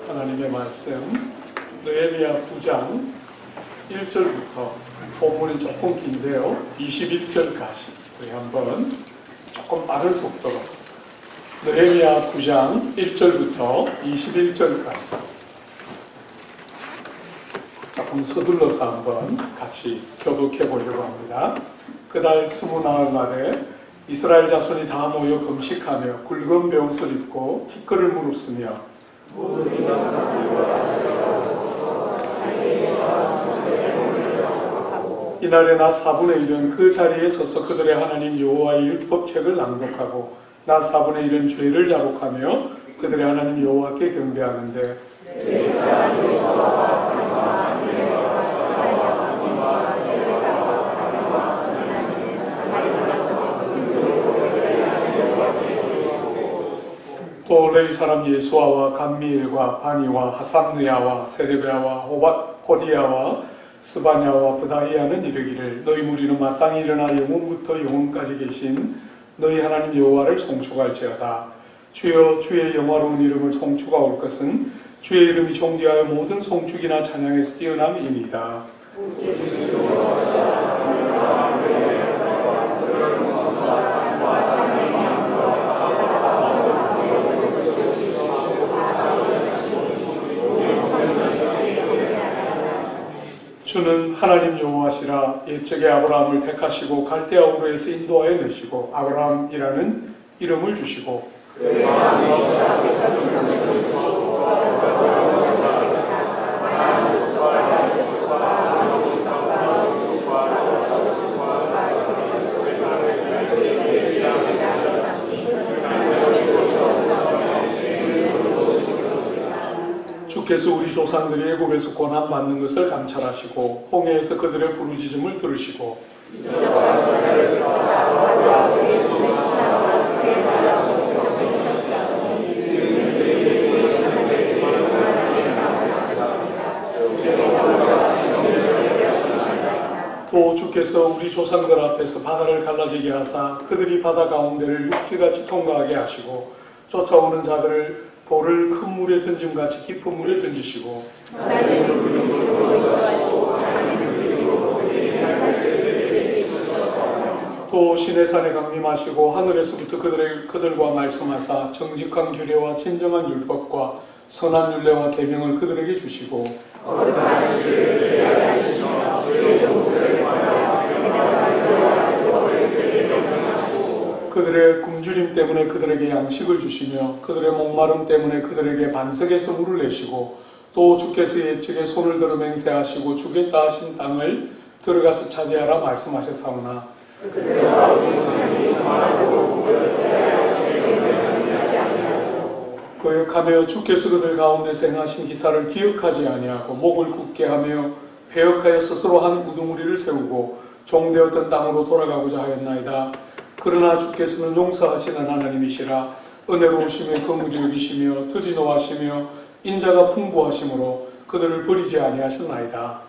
하나님의 말씀 느헤미야 9장 1절부터 본문이 조금 긴데요. 21절까지 우리 한번 조금 빠른 속도로 느헤미야 9장 1절부터 21절까지 조금 서둘러서 한번 같이 교독해 보려고 합니다. 그달 20나흘 말에 이스라엘 자손이 다 모여 금식하며 굵은 베옷을 입고 티끌을 무릅쓰며 이날에 나 4분의 1은 그 자리에 서서 그들의 하나님 여호와의 율법책을 낭독하고 나 4분의 1은 죄를 자복하며 그들의 하나님 여호와께 경배하는데 또 레위 사람 예수아와 감미엘과 바니와 하삼느야와 세레베아와 호디야와 스바냐와 브다히야는 이르기를 너희 무리는 마땅히 일어나 영원부터 영원까지 계신 너희 하나님 여호와를 송축할지어다. 주여 주의 영화로운 이름을 송축하 올 것은 주의 이름이 존귀하여 모든 송축이나 찬양에서 뛰어남이니이다. 주는 하나님 여호와시라. 옛적에 아브라함을 택하시고 갈대아 우르에서 인도하여 내시고 아브라함이라는 이름을 주시고 주께서 우리 조상들이 애굽에서 고난받는 것을 감찰하시고 홍해에서 그들의 부르짖음을 들으시고 또 주께서 우리 조상들 앞에서 바다를 갈라지게 하사 그들이 바다 가운데를 육지같이 통과하게 하시고 쫓아오는 자들을 돌을 큰 물에 던짐같이 깊은 물에 던지시고 또 시내산에 강림하시고 하늘에서부터 그들과 말씀하사 정직한 규례와 진정한 율법과 선한 율례와 계명을 그들에게 주시고 그들의 굶주림 때문에 그들에게 양식을 주시며 그들의 목마름 때문에 그들에게 반석에서 물을 내시고 또 주께서 옛적에 손을 들어 맹세하시고 주겠다 하신 땅을 들어가서 차지하라 말씀하셨사오나 거역하며 주께서 그들 가운데서 행하신 기사를 기억하지 아니하고 목을 굳게 하며 배역하여 스스로 한 우두머리를 세우고 종되었던 땅으로 돌아가고자 하였나이다. 그러나 주께서는 용서하시는 하나님이시라. 은혜로우시며 긍휼히 여기시며 더디 노하시며 인자가 풍부하심으로 그들을 버리지 아니하셨나이다.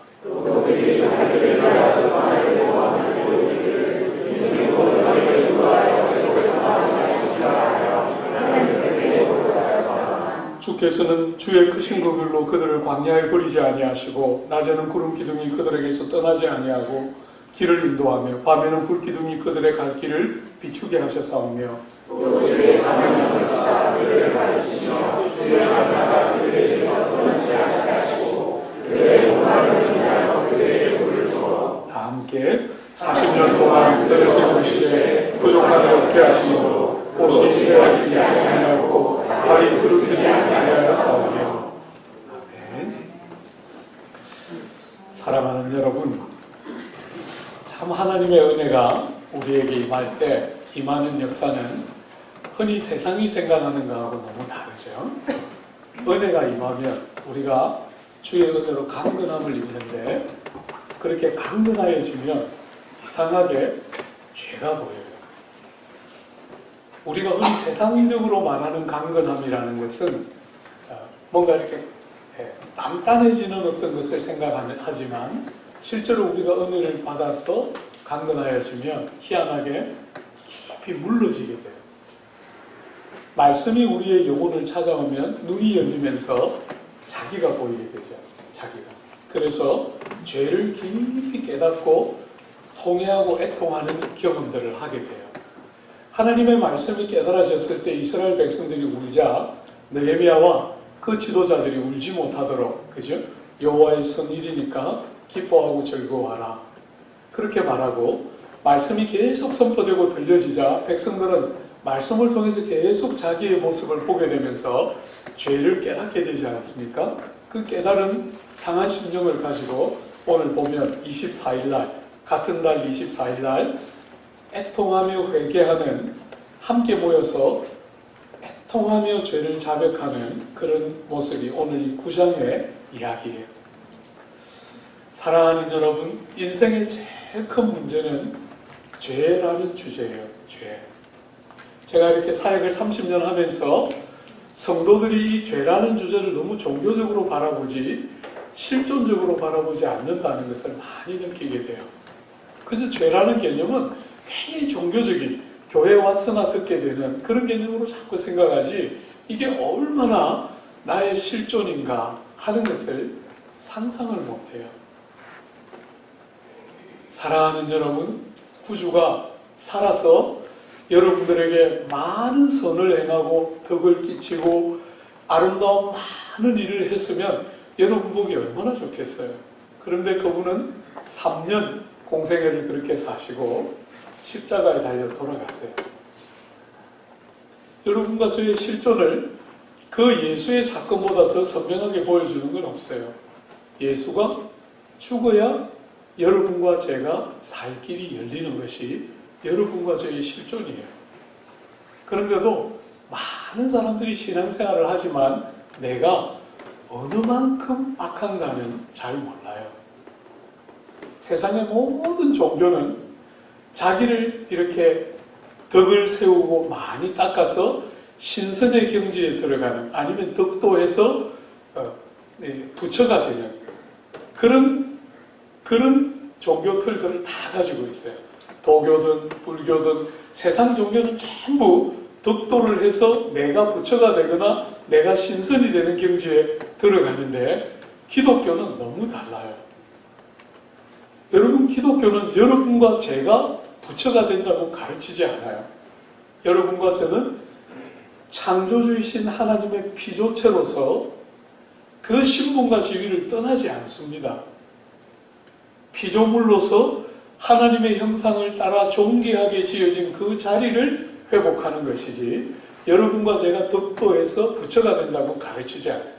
주께서는 주의 크신 긍휼로 그들을 광야에 버리지 아니하시고 낮에는 구름 기둥이 그들에게서 떠나지 아니하고 길을 인도하며 밤에는 불기둥이 그들의 갈 길을 비추게 하셨사오며 다 함께 40년 동안 들에서 음식에 부족함이 없게 하시므로 옷이 헤어지지 아니하였고 발이 그릇되지 아니하였사오며. 아멘. 사랑하는 여러분, 참 하나님의 은혜가 우리에게 임할 때 임하는 역사는 흔히 세상이 생각하는 것하고 너무 다르죠. 은혜가 임하면 우리가 주의 은혜로 강건함을 입는데 그렇게 강건하여지면 이상하게 죄가 보여요. 우리가 흔히 세상적으로 말하는 강건함이라는 것은 뭔가 이렇게 단단해지는 어떤 것을 생각하지만 실제로 우리가 은혜를 받아서 강건하여지면 희한하게 깊이 물러지게 돼요. 말씀이 우리의 영혼을 찾아오면 눈이 열리면서 자기가 보이게 되죠. 자기가. 그래서 죄를 깊이 깨닫고 통회하고 애통하는 경험들을 하게 돼요. 하나님의 말씀이 깨달아졌을 때 이스라엘 백성들이 울자 느헤미야와 그 지도자들이 울지 못하도록, 그죠? 여호와의 성일이니까 기뻐하고 즐거워하라, 그렇게 말하고, 말씀이 계속 선포되고 들려지자 백성들은 말씀을 통해서 계속 자기의 모습을 보게 되면서 죄를 깨닫게 되지 않았습니까? 그 깨달은 상한 심정을 가지고 오늘 보면 24일날, 같은 달 24일날 애통하며 회개하는, 함께 모여서 애통하며 죄를 자백하는 그런 모습이 오늘 이 9장의 이야기예요. 사랑하는 여러분, 인생의 제일 큰 문제는 죄라는 주제예요. 죄. 제가 이렇게 사역을 30년 하면서 성도들이 이 죄라는 주제를 너무 종교적으로 바라보지 실존적으로 바라보지 않는다는 것을 많이 느끼게 돼요. 그래서 죄라는 개념은 굉장히 종교적인, 교회 왔으나 듣게 되는 그런 개념으로 자꾸 생각하지, 이게 얼마나 나의 실존인가 하는 것을 상상을 못해요. 사랑하는 여러분, 구주가 살아서 여러분들에게 많은 선을 행하고 덕을 끼치고 아름다운 많은 일을 했으면 여러분 보기 얼마나 좋겠어요. 그런데 그분은 3년 공생애를 그렇게 사시고 십자가에 달려 돌아갔어요. 여러분과 저의 실존을 그 예수의 사건보다 더 선명하게 보여주는 건 없어요. 예수가 죽어야 여러분과 제가 살 길이 열리는 것이 여러분과 저의 실존이에요. 그런데도 많은 사람들이 신앙생활을 하지만 내가 어느 만큼 악한가는 잘 몰라요. 세상의 모든 종교는 자기를 이렇게 덕을 세우고 많이 닦아서 신선의 경지에 들어가는, 아니면 덕도해서 부처가 되는 그런 종교 틀들을 다 가지고 있어요. 도교든 불교든 세상 종교는 전부 덕도를 해서 내가 부처가 되거나 내가 신선이 되는 경지에 들어가는데, 기독교는 너무 달라요. 여러분, 기독교는 여러분과 제가 부처가 된다고 가르치지 않아요. 여러분과 저는 창조주이신 하나님의 피조체로서 그 신분과 지위를 떠나지 않습니다. 피조물로서 하나님의 형상을 따라 존귀하게 지어진 그 자리를 회복하는 것이지, 여러분과 제가 덕도해서 부처가 된다고 가르치지 않아요.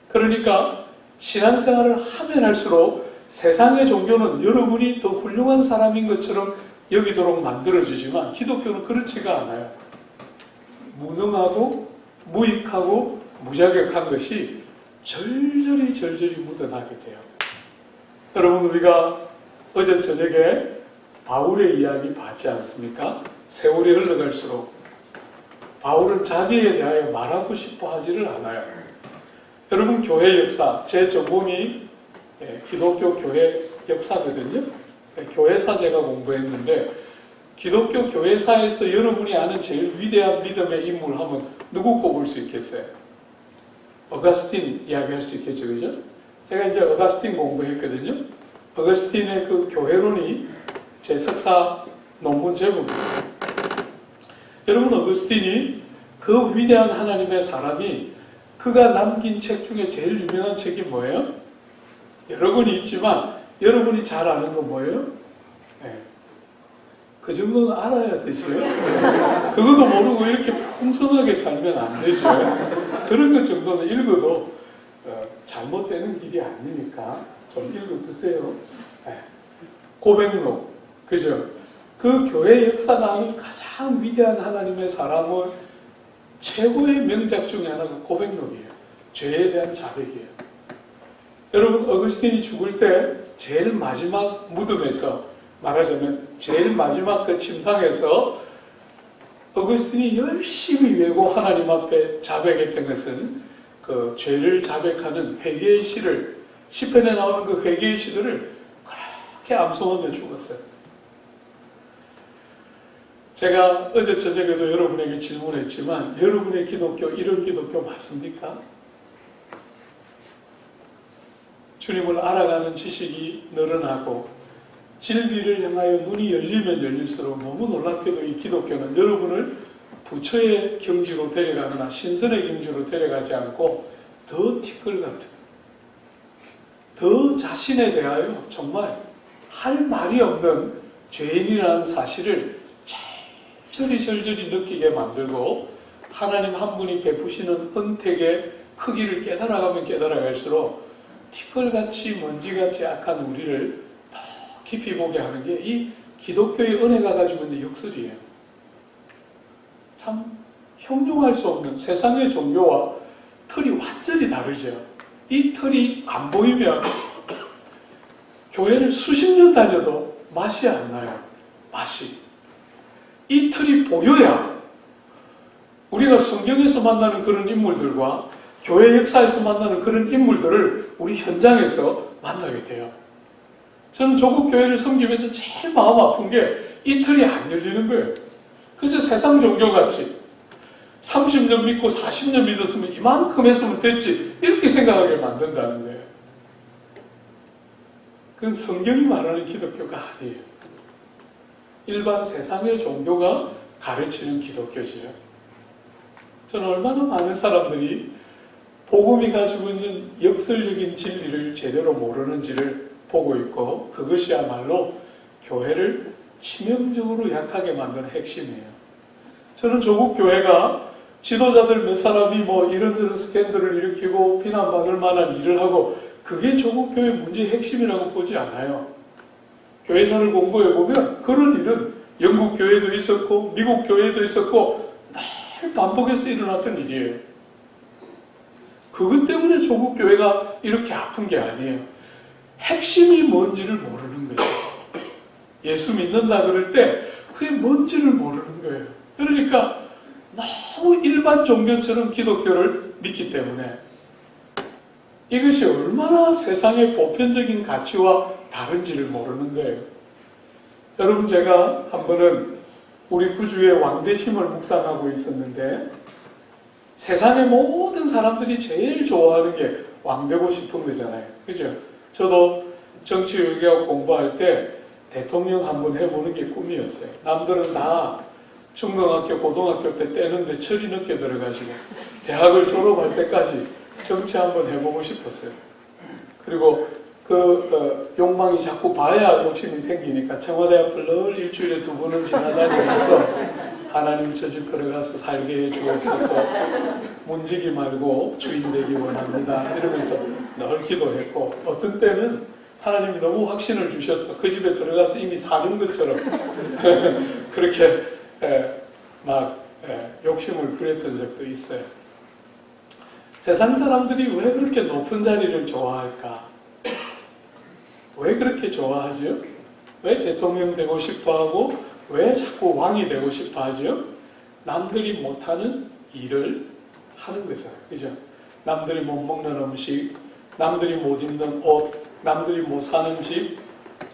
그러니까 신앙생활을 하면 할수록 세상의 종교는 여러분이 더 훌륭한 사람인 것처럼 여기도록 만들어주지만 기독교는 그렇지가 않아요. 무능하고 무익하고 무자격한 것이 절절히 묻어나게 돼요. 여러분, 우리가 어제 저녁에 바울의 이야기 봤지 않습니까? 세월이 흘러갈수록 바울은 자기에 대하여 말하고 싶어 하지를 않아요. 여러분, 교회 역사, 제 전공이 기독교 교회 역사거든요. 교회사 제가 공부했는데, 기독교 교회사에서 여러분이 아는 제일 위대한 믿음의 인물 하면 누구 꼽을 수 있겠어요? 어거스틴 이야기할 수 있겠죠, 그죠? 제가 이제 어거스틴 공부했거든요. 어거스틴의 그 교회론이 제 석사 논문 제목이에요. 여러분, 어거스틴이 그 위대한 하나님의 사람이 그가 남긴 책 중에 제일 유명한 책이 뭐예요? 여러 권이 있지만 여러분이 잘 아는 건 뭐예요? 네. 그 정도는 알아야 되죠. 그것도 모르고 이렇게 풍성하게 살면 안 되죠. 그런 것 정도는 읽어도 잘못되는 길이 아니니까 좀 읽어두세요. 네. 고백록, 그죠? 그 교회 역사가 아는 가장 위대한 하나님의 사람은 최고의 명작 중에 하나가 고백록이에요. 죄에 대한 자백이에요. 여러분, 어거스틴이 죽을 때 제일 마지막 무덤에서, 말하자면 제일 마지막 그 침상에서 어거스틴이 열심히 외고 하나님 앞에 자백했던 것은 그 죄를 자백하는 회개의 시를, 시편에 나오는 그 회개의 시들을 그렇게 암송하며 죽었어요. 제가 어제 저녁에도 여러분에게 질문했지만, 여러분의 기독교 이런 기독교 맞습니까? 주님을 알아가는 지식이 늘어나고 진리를 향하여 눈이 열리면 열릴수록 너무 놀랍게도 이 기독교는 여러분을 부처의 경지로 데려가거나 신선의 경지로 데려가지 않고 더 티끌 같은, 더 자신에 대하여 정말 할 말이 없는 죄인이라는 사실을 절절히 느끼게 만들고 하나님 한 분이 베푸시는 은택의 크기를 깨달아가면 깨달아갈수록 티끌같이 먼지같이 악한 우리를 더 깊이 보게 하는 게 이 기독교의 은혜가 가지고 있는 역설이에요. 참 형용할 수 없는 세상의 종교와 틀이 완전히 다르죠. 이 틀이 안 보이면 교회를 수십 년 다녀도 맛이 안 나요. 맛이. 이 틀이 보여야 우리가 성경에서 만나는 그런 인물들과 교회 역사에서 만나는 그런 인물들을 우리 현장에서 만나게 돼요. 저는 조국 교회를 섬기면서 제일 마음 아픈 게 이 틀이 안 열리는 거예요. 그래서 세상 종교같이 30년 믿고 40년 믿었으면 이만큼 했으면 됐지 이렇게 생각하게 만든다는 거예요. 그건 성경이 말하는 기독교가 아니에요. 일반 세상의 종교가 가르치는 기독교지요. 저는 얼마나 많은 사람들이 복음이 가지고 있는 역설적인 진리를 제대로 모르는지를 보고 있고 그것이야말로 교회를 치명적으로 약하게 만드는 핵심이에요. 저는 조국 교회가 지도자들 몇 사람이 뭐 이런저런 스캔들을 일으키고 비난받을 만한 일을 하고 그게 조국 교회 문제의 핵심이라고 보지 않아요. 교회사를 공부해보면 그런 일은 영국 교회도 있었고 미국 교회도 있었고 늘 반복해서 일어났던 일이에요. 그것 때문에 조국 교회가 이렇게 아픈 게 아니에요. 핵심이 뭔지를 모르는 거예요. 예수 믿는다 그럴 때 그게 뭔지를 모르는 거예요. 그러니까 너무 일반 종교처럼 기독교를 믿기 때문에 이것이 얼마나 세상의 보편적인 가치와 다른지를 모르는 거예요. 여러분 제가 한 번은 우리 구주의 왕대심을 묵상하고 있었는데 세상의 모든 사람들이 제일 좋아하는 게 왕되고 싶은 거잖아요. 그죠? 저도 정치 외교학 공부할 때 대통령 한번 해보는 게 꿈이었어요. 남들은 다 중등학교, 고등학교 때 떼는데 철이 늦게 들어가지고 대학을 졸업할 때까지 정치 한번 해보고 싶었어요. 그리고 욕망이 자꾸 봐야 욕심이 생기니까 청와대 앞을 늘 일주일에 2번은 지나다니면서 하나님 저 집 들어가서 살게 해주옵소서 문지기 말고 주인 되기 원합니다 이러면서 늘 기도했고 어떤 때는 하나님이 너무 확신을 주셔서 그 집에 들어가서 이미 사는 것처럼 그렇게 욕심을 부렸던 적도 있어요. 세상 사람들이 왜 그렇게 높은 자리를 좋아할까? 왜 그렇게 좋아하죠? 왜 대통령 되고 싶어하고 왜 자꾸 왕이 되고 싶어하죠? 남들이 못하는 일을 하는 거죠. 그죠? 남들이 못 먹는 음식, 남들이 못 입는 옷, 남들이 못 사는 집,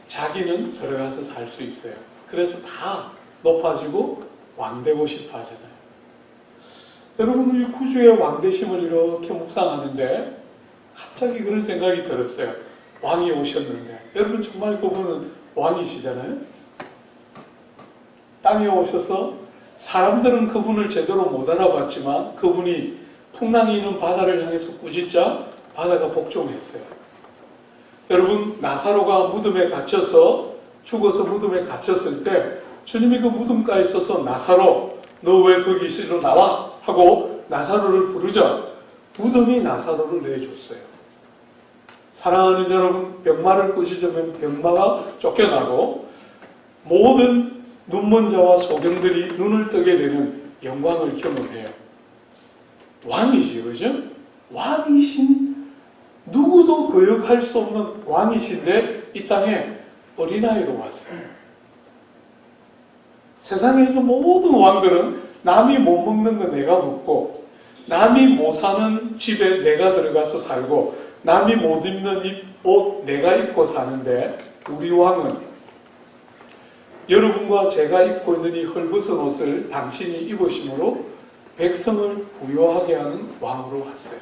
자기는 들어가서 살 수 있어요. 그래서 다 높아지고 왕 되고 싶어 하잖아요. 여러분, 이 구주의 왕되심을 이렇게 묵상하는데 갑자기 그런 생각이 들었어요. 왕이 오셨는데 여러분 정말 그분은 왕이시잖아요. 땅에 오셔서 사람들은 그분을 제대로 못 알아봤지만 그분이 풍랑이 있는 바다를 향해서 꾸짖자 바다가 복종했어요. 여러분 나사로가 무덤에 갇혀서 죽어서 무덤에 갇혔을 때 주님이 그 무덤가에 있어서 나사로 너 왜 거기 있으러 나와? 하고 나사로를 부르자 무덤이 나사로를 내줬어요. 사랑하는 여러분, 병마를 꾸짖으면 병마가 쫓겨나고 모든 눈먼 자와 소경들이 눈을 뜨게 되는 영광을 경험해요. 왕이지, 그죠? 왕이신 누구도 거역할 수 없는 왕이신데 이 땅에 어린아이로 왔어요. 세상에 있는 모든 왕들은 남이 못 먹는 거 내가 먹고 남이 못 사는 집에 내가 들어가서 살고 남이 못 입는 옷 내가 입고 사는데 우리 왕은 여러분과 제가 입고 있는 이 헐벗은 옷을 당신이 입으심으로 백성을 부요하게 하는 왕으로 왔어요.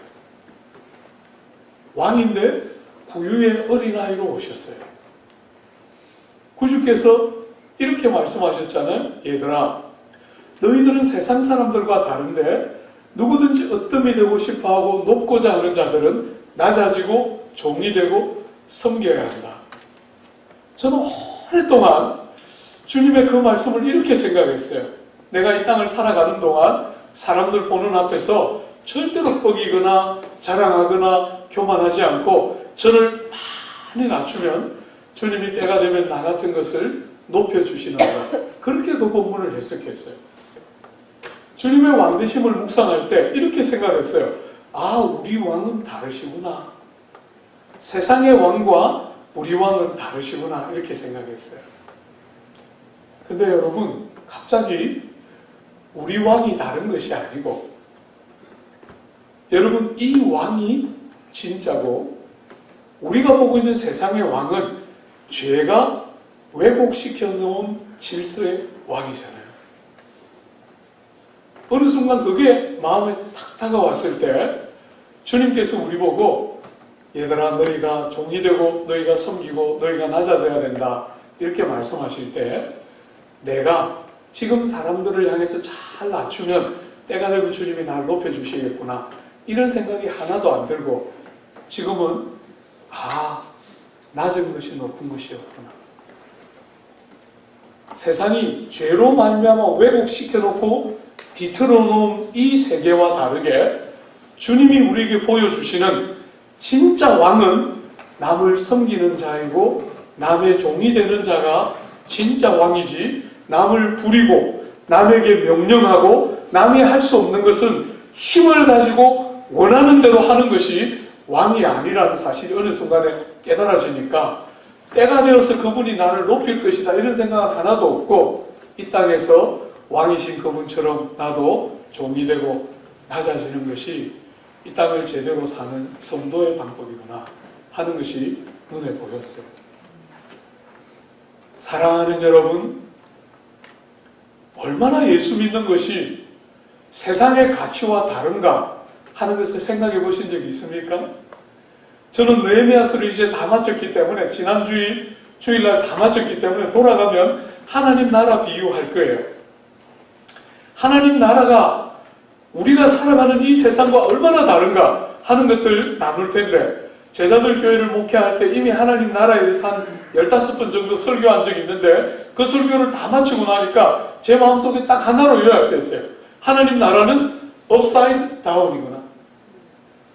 왕인데 구유의 어린아이로 오셨어요. 구주께서 이렇게 말씀하셨잖아요. 얘들아, 너희들은 세상 사람들과 다른데 누구든지 어뜸이 되고 싶어하고 높고자 하는 자들은 낮아지고 종이 되고 섬겨야 한다. 저는 오랫동안 주님의 그 말씀을 이렇게 생각했어요. 내가 이 땅을 살아가는 동안 사람들 보는 앞에서 절대로 뻐기거나 자랑하거나 교만하지 않고 저를 많이 낮추면 주님이 때가 되면 나 같은 것을 높여주시는가. 그렇게 그 본문을 해석했어요. 주님의 왕되심을 묵상할 때 이렇게 생각했어요. 아, 우리 왕은 다르시구나. 세상의 왕과 우리 왕은 다르시구나. 이렇게 생각했어요. 근데 여러분, 갑자기 우리 왕이 다른 것이 아니고, 여러분, 이 왕이 진짜고 우리가 보고 있는 세상의 왕은 죄가 왜곡시켜 놓은 질서의 왕이잖아요. 어느 순간 그게 마음에 탁 다가왔을 때 주님께서 우리 보고 얘들아, 너희가 종이 되고 너희가 섬기고 너희가 낮아져야 된다 이렇게 말씀하실 때 내가 지금 사람들을 향해서 잘 낮추면 때가 되면 주님이 나를 높여주시겠구나 이런 생각이 하나도 안 들고 지금은 낮은 것이 높은 것이었구나. 세상이 죄로 말미암아 왜곡시켜놓고 뒤틀어놓은 이 세계와 다르게 주님이 우리에게 보여주시는 진짜 왕은 남을 섬기는 자이고 남의 종이 되는 자가 진짜 왕이지, 남을 부리고 남에게 명령하고 남이 할 수 없는 것은 힘을 가지고 원하는 대로 하는 것이 왕이 아니라는 사실이 어느 순간에 깨달아지니까 때가 되어서 그분이 나를 높일 것이다 이런 생각 하나도 없고 이 땅에서 왕이신 그분처럼 나도 종이 되고 낮아지는 것이 이 땅을 제대로 사는 성도의 방법이구나 하는 것이 눈에 보였어요. 사랑하는 여러분, 얼마나 예수 믿는 것이 세상의 가치와 다른가 하는 것을 생각해 보신 적이 있습니까? 저는 느헤미야서를 이제 다 마쳤기 때문에 지난 주일날 다 마쳤기 때문에 돌아가면 하나님 나라 비유할 거예요. 하나님 나라가 우리가 살아가는 이 세상과 얼마나 다른가 하는 것들 나눌 텐데 제자들 교회를 목회할 때 이미 하나님 나라에 대해서 한 15번 정도 설교한 적이 있는데 그 설교를 다 마치고 나니까 제 마음속에 딱 하나로 요약됐어요. 하나님 나라는 업사이드 다운이구나.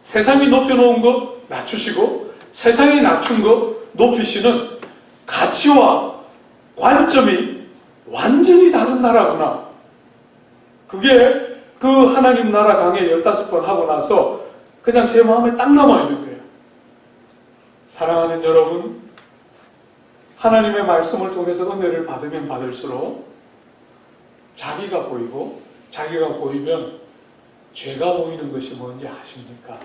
세상이 높여놓은 거 낮추시고 세상이 낮춘 거 높이시는 가치와 관점이 완전히 다른 나라구나. 그게 그 하나님 나라 강의 15번 하고 나서 그냥 제 마음에 딱 남아있는 거예요. 사랑하는 여러분, 하나님의 말씀을 통해서 은혜를 받으면 받을수록 자기가 보이고 자기가 보이면 죄가 보이는 것이 뭔지 아십니까?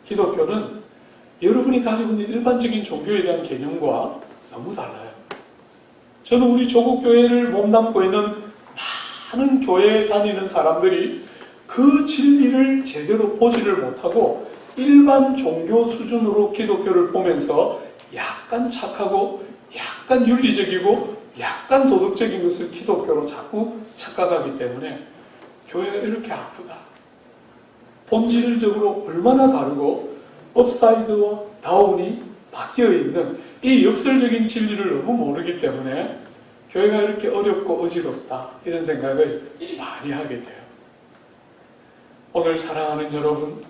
기독교는 여러분이 가지고 있는 일반적인 종교에 대한 개념과 너무 달라요. 저는 우리 조국 교회를 몸담고 있는 많은 교회에 다니는 사람들이 그 진리를 제대로 보지를 못하고 일반 종교 수준으로 기독교를 보면서 약간 착하고 약간 윤리적이고 약간 도덕적인 것을 기독교로 자꾸 착각하기 때문에 교회가 이렇게 아프다. 본질적으로 얼마나 다르고 업사이드와 다운이 바뀌어 있는 이 역설적인 진리를 너무 모르기 때문에 교회가 이렇게 어렵고 어지럽다 이런 생각을 많이 하게 돼요. 오늘 사랑하는 여러분,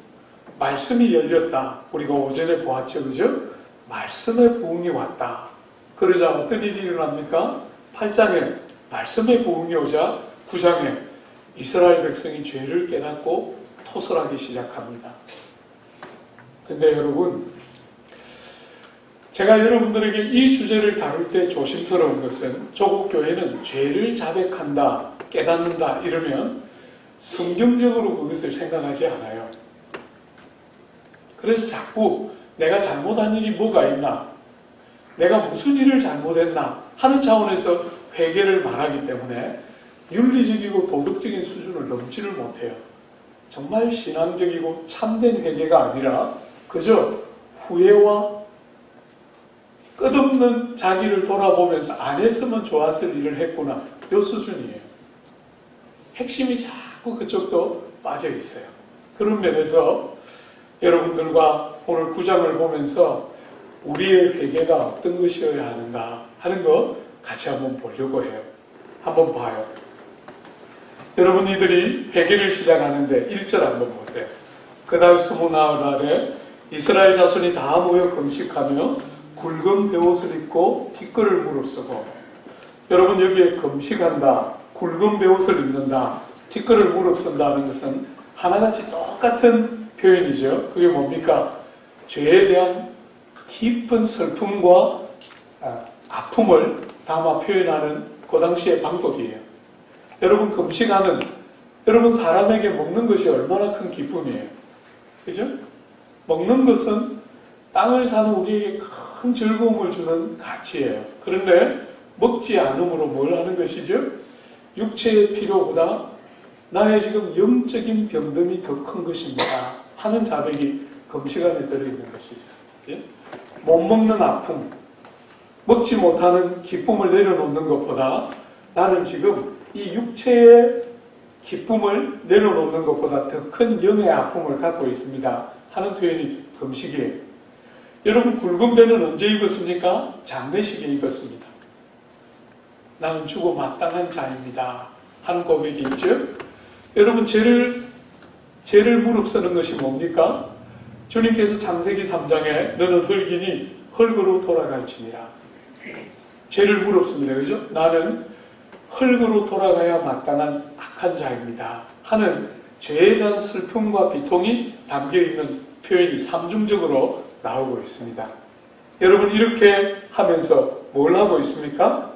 말씀이 열렸다. 우리가 오전에 보았죠, 그죠? 말씀의 부흥이 왔다. 그러자 어떤 일이 일어납니까? 8장에 말씀의 부흥이 오자 9장에 이스라엘 백성이 죄를 깨닫고 토설하기 시작합니다. 근데 여러분, 제가 여러분들에게 이 주제를 다룰 때 조심스러운 것은 조국 교회는 죄를 자백한다, 깨닫는다 이러면 성경적으로 그것을 생각하지 않아요. 그래서 자꾸 내가 잘못한 일이 뭐가 있나, 내가 무슨 일을 잘못했나 하는 차원에서 회개를 말하기 때문에 윤리적이고 도덕적인 수준을 넘지를 못해요. 정말 신앙적이고 참된 회개가 아니라 그저 후회와 끝없는 자기를 돌아보면서 안 했으면 좋았을 일을 했구나. 요 수준이에요. 핵심이 자꾸 그쪽도 빠져 있어요. 그런 면에서 여러분들과 오늘 9장을 보면서 우리의 회개가 어떤 것이어야 하는가 하는 거 같이 한번 보려고 해요. 한번 봐요. 여러분 이들이 회개를 시작하는데 1절 한번 보세요. 그달 24날에 이스라엘 자손이 다 모여 금식하며 굵은 베옷을 입고 티끌을 무릅쓰고, 여러분 여기에 금식한다, 굵은 베옷을 입는다, 티끌을 무릅쓴다는 것은 하나같이 똑같은 표현이죠. 그게 뭡니까? 죄에 대한 깊은 슬픔과 아픔을 담아 표현하는 그 당시의 방법이에요. 여러분 금식하는, 여러분 사람에게 먹는 것이 얼마나 큰 기쁨이에요. 그죠? 먹는 것은 땅을 사는 우리에게 큰 즐거움을 주는 가치예요. 그런데 먹지 않음으로 뭘 하는 것이죠? 육체의 필요보다 나의 지금 영적인 병듦이 더 큰 것입니다 하는 자백이 금식 안에 들어있는 것이죠. 예? 못 먹는 아픔, 먹지 못하는 기쁨을 내려놓는 것보다 나는 지금 이 육체의 기쁨을 내려놓는 것보다 더 큰 영의 아픔을 갖고 있습니다 하는 표현이 금식이에요. 여러분 굵은 배는 언제 입었습니까? 장례식에 입었습니다. 나는 죽어 마땅한 자입니다 하는 고백이 있죠. 여러분 죄를 무릅쓰는 것이 뭡니까? 주님께서 창세기 3장에 너는 흙이니 흙으로 돌아갈지니라. 죄를 무릅씁니다. 그죠? 나는 흙으로 돌아가야 마땅한 악한 자입니다 하는 죄에 대한 슬픔과 비통이 담겨있는 표현이 삼중적으로 나오고 있습니다. 여러분 이렇게 하면서 뭘 하고 있습니까?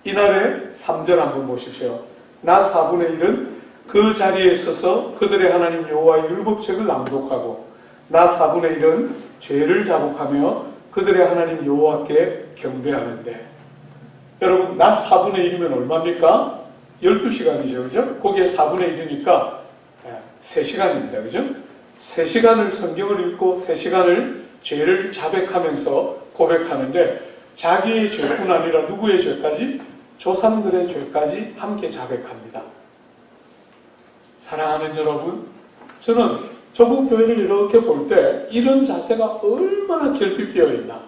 이날에 3절 한번 보십시오. 나 4분의 1은 그 자리에 서서 그들의 하나님 여호와의 율법책을 낭독하고 나 4분의 1은 죄를 자복하며 그들의 하나님 여호와께 경배하는데, 여러분 나 4분의 1이면 얼마입니까? 12시간이죠. 그죠? 거기에 4분의 1이니까 3시간입니다. 그죠? 3시간을 성경을 읽고 3시간을 죄를 자백하면서 고백하는데, 자기의 죄뿐 아니라 누구의 죄까지? 조상들의 죄까지 함께 자백합니다. 사랑하는 여러분, 저는 조국 교회를 이렇게 볼 때 이런 자세가 얼마나 결핍되어 있나.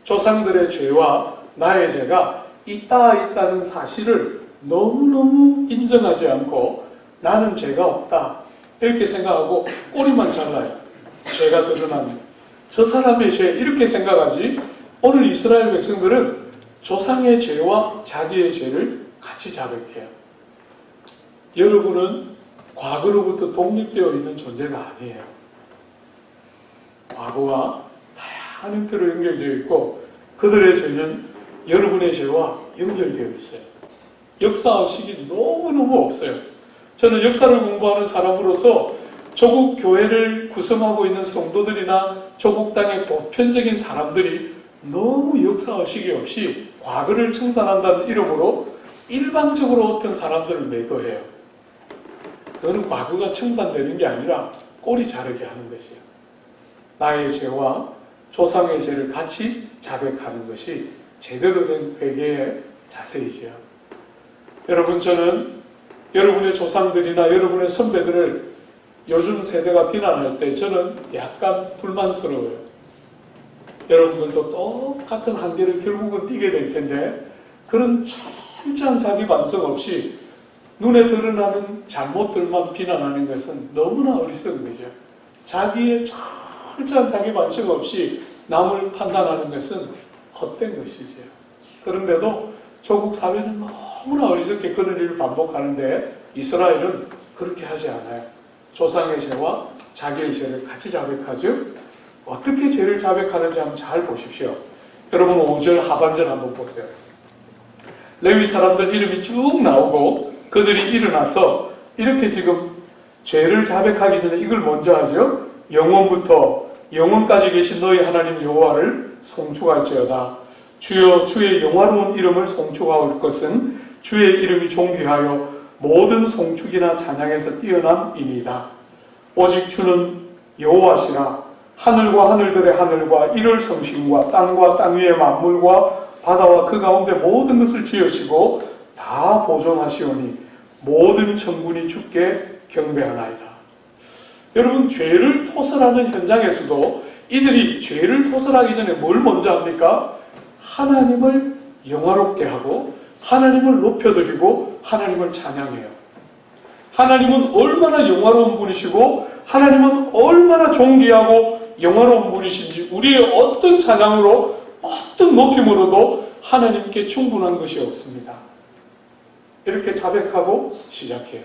조상들의 죄와 나의 죄가 있다는 사실을 너무너무 인정하지 않고 나는 죄가 없다 이렇게 생각하고 꼬리만 잘라요. 죄가 드러나면 저 사람의 죄 이렇게 생각하지, 오늘 이스라엘 백성들은 조상의 죄와 자기의 죄를 같이 자백해요. 여러분은 과거로부터 독립되어 있는 존재가 아니에요. 과거와 다양한 형태로 연결되어 있고 그들의 죄는 여러분의 죄와 연결되어 있어요. 역사의식이 너무너무 없어요. 저는 역사를 공부하는 사람으로서 조국 교회를 구성하고 있는 성도들이나 조국 땅의 보편적인 사람들이 너무 역사의식이 없이 과거를 청산한다는 이름으로 일방적으로 어떤 사람들을 매도해요. 그거는 과거가 청산되는 게 아니라 꼬리 자르게 하는 것이에요. 나의 죄와 조상의 죄를 같이 자백하는 것이 제대로 된 회개의 자세이죠. 여러분, 저는 여러분의 조상들이나 여러분의 선배들을 요즘 세대가 비난할 때 저는 약간 불만스러워요. 여러분들도 똑같은 한계를 결국은 띄게 될 텐데 그런 철저한 자기 반성 없이 눈에 드러나는 잘못들만 비난하는 것은 너무나 어리석은 거죠. 자기의 철저한 자기 반성 없이 남을 판단하는 것은 헛된 것이죠. 그런데도 조국 사회는 너무나 어리석게 그런 일을 반복하는데 이스라엘은 그렇게 하지 않아요. 조상의 죄와 자기의 죄를 같이 자백하죠. 어떻게 죄를 자백하는지 한번 잘 보십시오. 여러분 5절 하반절 한번 보세요. 레위 사람들 이름이 쭉 나오고 그들이 일어나서 이렇게 지금 죄를 자백하기 전에 이걸 먼저 하죠. 영원부터 영원까지 계신 너희 하나님 여호와를 송축할지어다. 주여 주의 영화로운 이름을 송축할 것은 주의 이름이 존귀하여 모든 송축이나 찬양에서 뛰어남이니이다. 오직 주는 여호와시라. 하늘과 하늘들의 하늘과 이를 성신과 땅과 땅 위의 만물과 바다와 그 가운데 모든 것을 지으시고 다 보존하시오니 모든 천군이 주께 경배하나이다. 여러분, 죄를 토설하는 현장에서도 이들이 죄를 토설하기 전에 뭘 먼저 합니까? 하나님을 영화롭게 하고 하나님을 높여드리고 하나님을 찬양해요. 하나님은 얼마나 영화로운 분이시고 하나님은 얼마나 존귀하고 영화로운 분이신지 우리의 어떤 찬양으로 어떤 높임으로도 하나님께 충분한 것이 없습니다. 이렇게 자백하고 시작해요.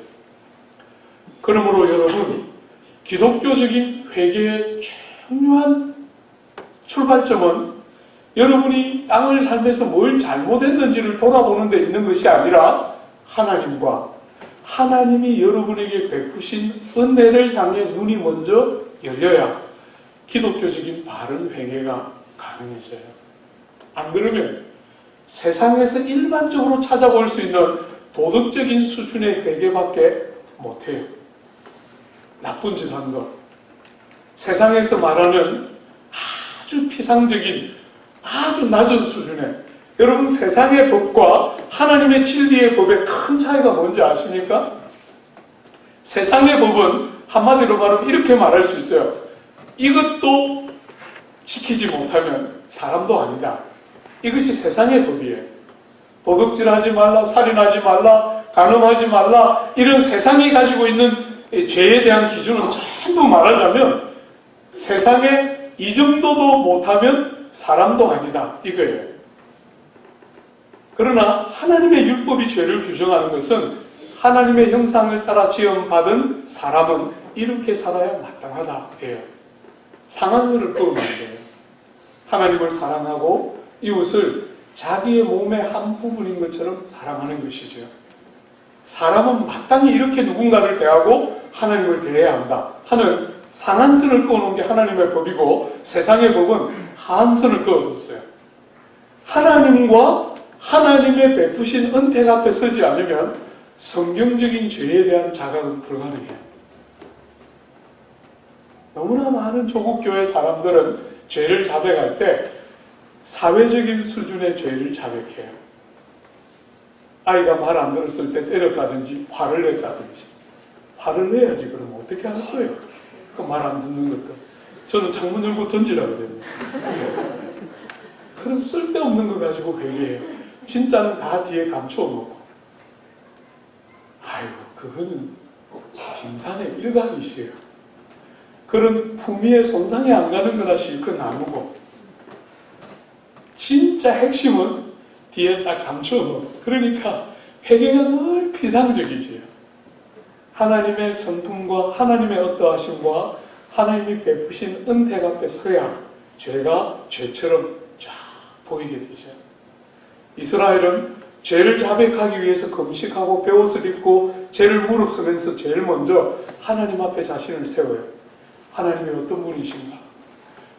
그러므로 여러분, 기독교적인 회개의 중요한 출발점은 여러분이 땅을 살면서 뭘 잘못했는지를 돌아보는 데 있는 것이 아니라 하나님과 하나님이 여러분에게 베푸신 은혜를 향해 눈이 먼저 열려야 기독교적인 바른 회개가 가능해져요. 안 그러면 세상에서 일반적으로 찾아볼 수 있는 도덕적인 수준의 회개밖에 못해요. 나쁜 짓 한 것, 세상에서 말하는 아주 피상적인 아주 낮은 수준의, 여러분 세상의 법과 하나님의 진리의 법의 큰 차이가 뭔지 아십니까? 세상의 법은 한마디로 말하면 이렇게 말할 수 있어요. 이것도 지키지 못하면 사람도 아니다. 이것이 세상의 법이에요. 도둑질하지 말라, 살인하지 말라, 간음하지 말라, 이런 세상이 가지고 있는 죄에 대한 기준은 전부 말하자면 세상에 이 정도도 못하면 사람도 아니다, 이거예요. 그러나 하나님의 율법이 죄를 규정하는 것은 하나님의 형상을 따라 지음받은 사람은 이렇게 살아야 마땅하다 해요. 상한선을 그으면 안 돼요. 하나님을 사랑하고 이웃을 자기의 몸의 한 부분인 것처럼 사랑하는 것이죠. 사람은 마땅히 이렇게 누군가를 대하고 하나님을 대해야 한다 하는 상한선을 그어놓은 게 하나님의 법이고, 세상의 법은 하한선을 그어뒀어요. 하나님과 하나님의 베푸신 은택 앞에 서지 않으면 성경적인 죄에 대한 자각은 불가능해요. 너무나 많은 조국 교회 사람들은 죄를 자백할 때 사회적인 수준의 죄를 자백해요. 아이가 말 안 들었을 때 때렸다든지 화를 냈다든지. 화를 내야지. 그러면 어떻게 할 거예요? 그 말 안 듣는 것도. 저는 창문 열고 던지라 그랬는데. 그런 쓸데없는 거 가지고 회개해요. 진짜는 다 뒤에 감춰놓고. 아이고, 그거는 빈산의 일각이시에요. 그런 품위에 손상이 안 가는 거나 실컷 나누고, 진짜 핵심은 뒤에 딱 감춰놓고. 그러니까 회개가 늘 피상적이지요. 하나님의 성품과 하나님의 어떠하심과 하나님이 베푸신 은택 앞에 서야 죄가 죄처럼 쫙 보이게 되죠. 이스라엘은 죄를 자백하기 위해서 금식하고 베옷을 입고 죄를 무릅쓰면서 제일 먼저 하나님 앞에 자신을 세워요. 하나님이 어떤 분이신가?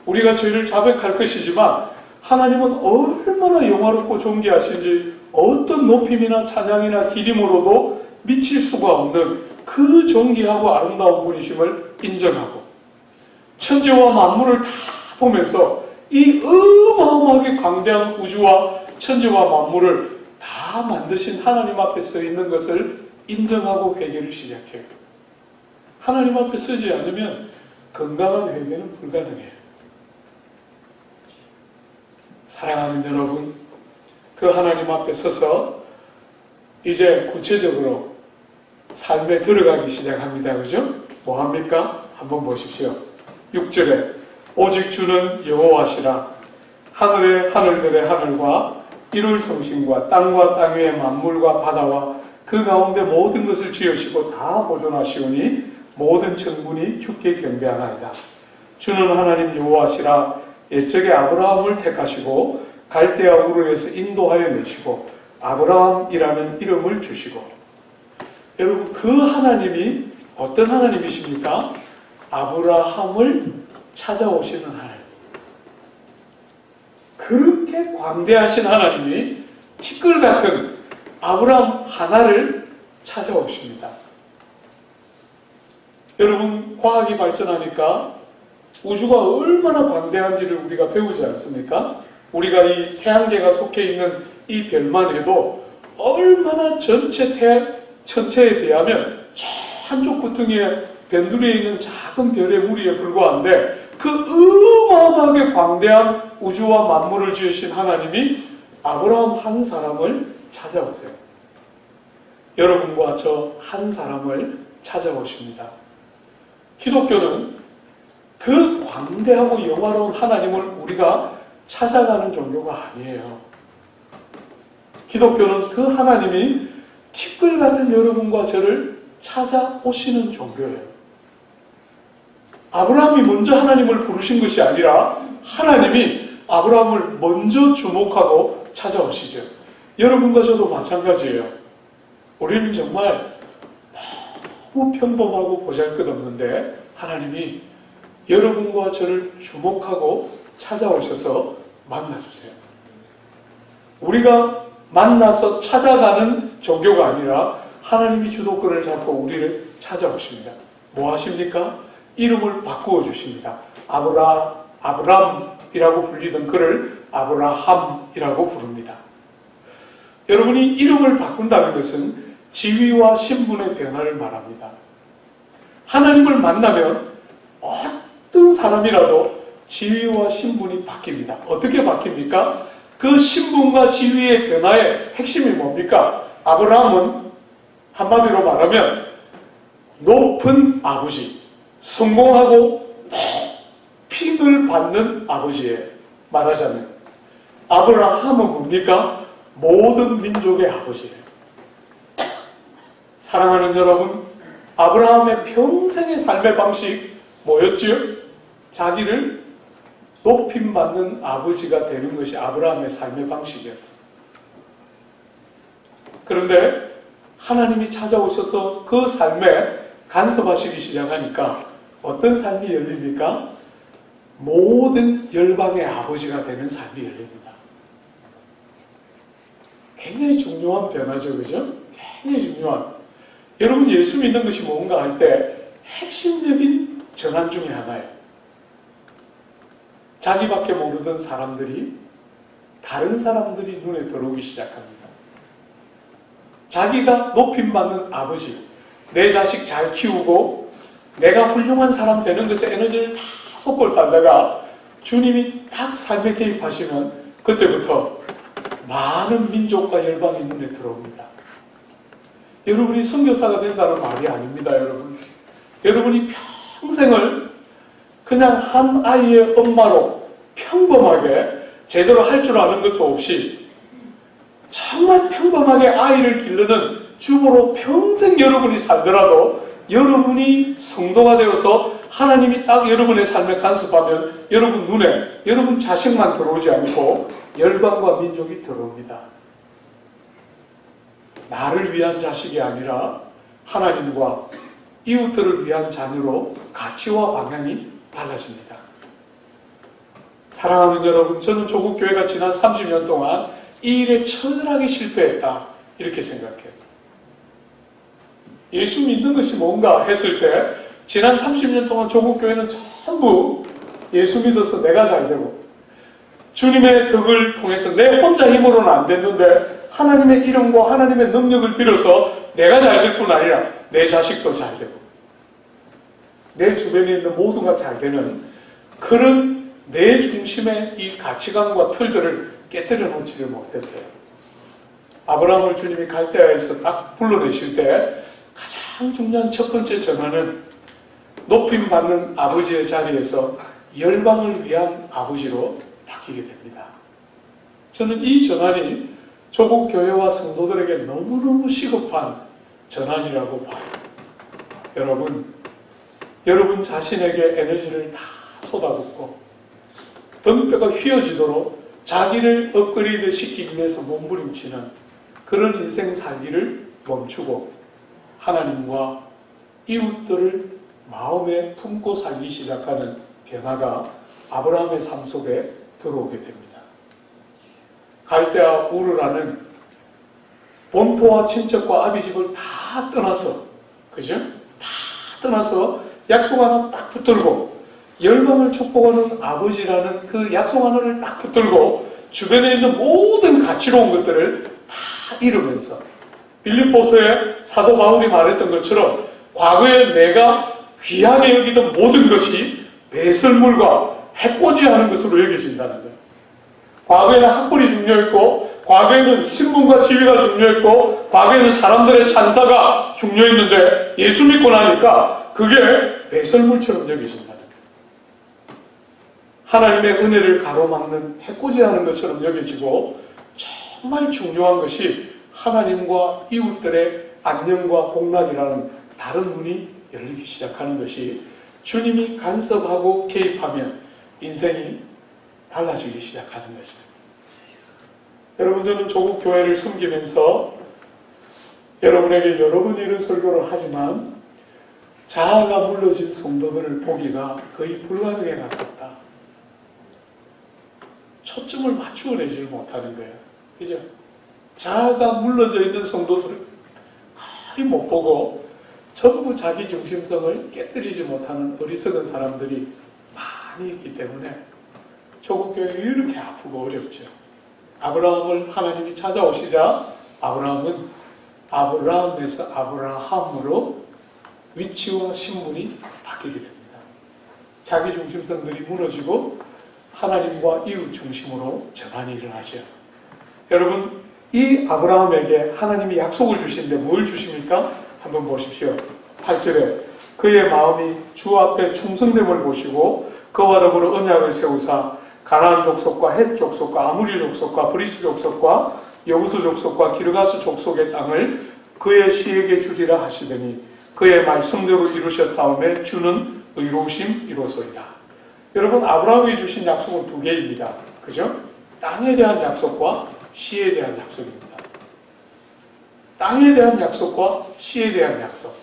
우리가 죄를 자백할 것이지만 하나님은 얼마나 영화롭고 존귀하신지 어떤 높임이나 찬양이나 기림으로도 미칠 수가 없는 그 존귀하고 아름다운 분이심을 인정하고, 천지와 만물을 다 보면서 이 어마어마하게 광대한 우주와 천지와 만물을 다 만드신 하나님 앞에 서 있는 것을 인정하고 회개를 시작해요. 하나님 앞에 서지 않으면 건강한 회개는 불가능해요. 사랑하는 여러분, 그 하나님 앞에 서서 이제 구체적으로 삶에 들어가기 시작합니다. 그죠? 뭐 합니까? 한번 보십시오. 6절에 오직 주는 여호와시라. 하늘의 하늘들의 하늘과 이룰 성신과 땅과 땅 위의 만물과 바다와 그 가운데 모든 것을 지으시고 다 보존하시오니 모든 천군이 주께 경배하나이다. 주는 하나님 여호와시라. 옛적에 아브라함을 택하시고 갈대아 우르에서 인도하여 내시고 아브라함이라는 이름을 주시고. 여러분, 그 하나님이 어떤 하나님이십니까? 아브라함을 찾아오시는 하나님. 그렇게 광대하신 하나님이 티끌 같은 아브라함 하나를 찾아오십니다. 여러분, 과학이 발전하니까 우주가 얼마나 광대한지를 우리가 배우지 않습니까? 우리가 이 태양계가 속해 있는 이 별만 해도 얼마나 전체에 비하면 저 한쪽 구덩이에 변두리에 있는 작은 별의 무리에 불과한데, 그 어마어마하게 광대한 우주와 만물을 지으신 하나님이 아브라함 한 사람을 찾아오세요. 여러분과 저 한 사람을 찾아오십니다. 기독교는 그 광대하고 영화로운 하나님을 우리가 찾아가는 종교가 아니에요. 기독교는 그 하나님이 티끌 같은 여러분과 저를 찾아오시는 종교예요. 아브라함이 먼저 하나님을 부르신 것이 아니라 하나님이 아브라함을 먼저 주목하고 찾아오시죠. 여러분과 저도 마찬가지예요. 우리는 정말 너무 평범하고 보잘것없는데 하나님이 여러분과 저를 주목하고 찾아오셔서 만나주세요. 우리가 만나서 찾아가는 종교가 아니라 하나님이 주도권을 잡고 우리를 찾아오십니다. 뭐 하십니까? 이름을 바꾸어 주십니다. 아브람이라고 불리던 그를 아브라함이라고 부릅니다. 여러분이 이름을 바꾼다는 것은 지위와 신분의 변화를 말합니다. 하나님을 만나면 어떤 사람이라도 지위와 신분이 바뀝니다. 어떻게 바뀝니까? 그 신분과 지위의 변화의 핵심이 뭡니까? 아브라함은 한마디로 말하면 높은 아버지, 성공하고 높임을 받는 아버지예요. 말하자면 아브라함은 뭡니까? 모든 민족의 아버지예요. 사랑하는 여러분, 아브라함의 평생의 삶의 방식 뭐였지요? 자기를 높임받는 아버지가 되는 것이 아브라함의 삶의 방식이었어요. 그런데 하나님이 찾아오셔서 그 삶에 간섭하시기 시작하니까 어떤 삶이 열립니까? 모든 열방의 아버지가 되는 삶이 열립니다. 굉장히 중요한 변화죠, 그죠? 굉장히 중요한. 여러분, 예수 믿는 것이 뭔가 할 때 핵심적인 전환 중에 하나예요. 자기밖에 모르던 사람들이 다른 사람들이 눈에 들어오기 시작합니다. 자기가 높임받는 아버지, 내 자식 잘 키우고 내가 훌륭한 사람 되는 것에 에너지를 다 쏟고 살다가 주님이 딱 삶에 개입하시면 그때부터 많은 민족과 열방이 눈에 들어옵니다. 여러분이 선교사가 된다는 말이 아닙니다, 여러분. 여러분이 평생을 그냥 한 아이의 엄마로 평범하게 제대로 할 줄 아는 것도 없이 정말 평범하게 아이를 기르는 주부로 평생 여러분이 살더라도 여러분이 성도가 되어서 하나님이 딱 여러분의 삶에 간섭하면 여러분 눈에 여러분 자식만 들어오지 않고 열방과 민족이 들어옵니다. 나를 위한 자식이 아니라 하나님과 이웃들을 위한 자녀로 가치와 방향이 달라집니다. 사랑하는 여러분, 저는 조국교회가 지난 30년 동안 이 일에 처절하게 실패했다 이렇게 생각해요. 예수 믿는 것이 뭔가 했을 때 지난 30년 동안 조국교회는 전부 예수 믿어서 내가 잘 되고 주님의 덕을 통해서 내 혼자 힘으로는 안 됐는데 하나님의 이름과 하나님의 능력을 빌어서 내가 잘 될 뿐 아니라 내 자식도 잘 되고 내 주변에 있는 모두가 잘 되는 그런 내 중심의 이 가치관과 틀들을 깨뜨려 놓지를 못했어요. 아브라함을 주님이 갈대아에서 딱 불러내실 때 가장 중요한 첫 번째 전환은 높임받는 아버지의 자리에서 열방을 위한 아버지로 바뀌게 됩니다. 저는 이 전환이 조국 교회와 성도들에게 너무너무 시급한 전환이라고 봐요. 여러분 자신에게 에너지를 다 쏟아붓고 등뼈가 휘어지도록 자기를 업그레이드 시키기 위해서 몸부림치는 그런 인생 살기를 멈추고 하나님과 이웃들을 마음에 품고 살기 시작하는 변화가 아브라함의 삶 속에 들어오게 됩니다. 갈대아 우르라는 본토와 친척과 아비집을 다 떠나서, 그죠? 다 떠나서 약속 하나 딱 붙들고 열방을 축복하는 아버지라는 그 약속 하나를 딱 붙들고 주변에 있는 모든 가치로운 것들을 다 잃으면서 빌립보서에 사도 바울이 말했던 것처럼 과거에 내가 귀하게 여기던 모든 것이 배설물과 해코지하는 것으로 여겨진다는 거예요. 과거에는 학벌이 중요했고, 과거에는 신분과 지위가 중요했고, 과거에는 사람들의 찬사가 중요했는데 예수 믿고 나니까 그게 배설물처럼 여겨진다는 거예요. 하나님의 은혜를 가로막는 해코지하는 것처럼 여겨지고, 정말 중요한 것이 하나님과 이웃들의 안녕과 복락이라는 다른 눈이 열리기 시작하는 것이, 주님이 간섭하고 개입하면 인생이 달라지기 시작하는 거죠. 여러분, 저는 조국 교회를 섬기면서 여러분에게 여러 번 이런 설교를 하지만 자아가 물러진 성도들을 보기가 거의 불가능에 가깝다. 초점을 맞추어 내지 못하는 거예요. 그죠? 자아가 물러져 있는 성도들을 거의 못 보고 전부 자기 중심성을 깨뜨리지 못하는 어리석은 사람들이 많이 있기 때문에 조국교회가 이렇게 아프고 어렵죠. 아브라함을 하나님이 찾아오시자 아브라함은 아브라함에서 아브라함으로 위치와 신분이 바뀌게 됩니다. 자기 중심성들이 무너지고 하나님과 이웃 중심으로 전환이 일어나죠. 여러분, 이 아브라함에게 하나님이 약속을 주시는데 뭘 주십니까? 한번 보십시오. 8절에 그의 마음이 주 앞에 충성됨을 보시고 그와 더불어 언약을 세우사 가나안 족속과 헷 족속과 아무리 족속과 브리스 족속과 여부수 족속과 기르가스 족속의 땅을 그의 씨에게 주리라 하시더니 그의 말씀대로 이루셨사오매 주는 의로우심 이로소이다. 여러분, 아브라함이 주신 약속은 두 개입니다. 그죠? 땅에 대한 약속과 씨에 대한 약속입니다. 땅에 대한 약속과 씨에 대한 약속.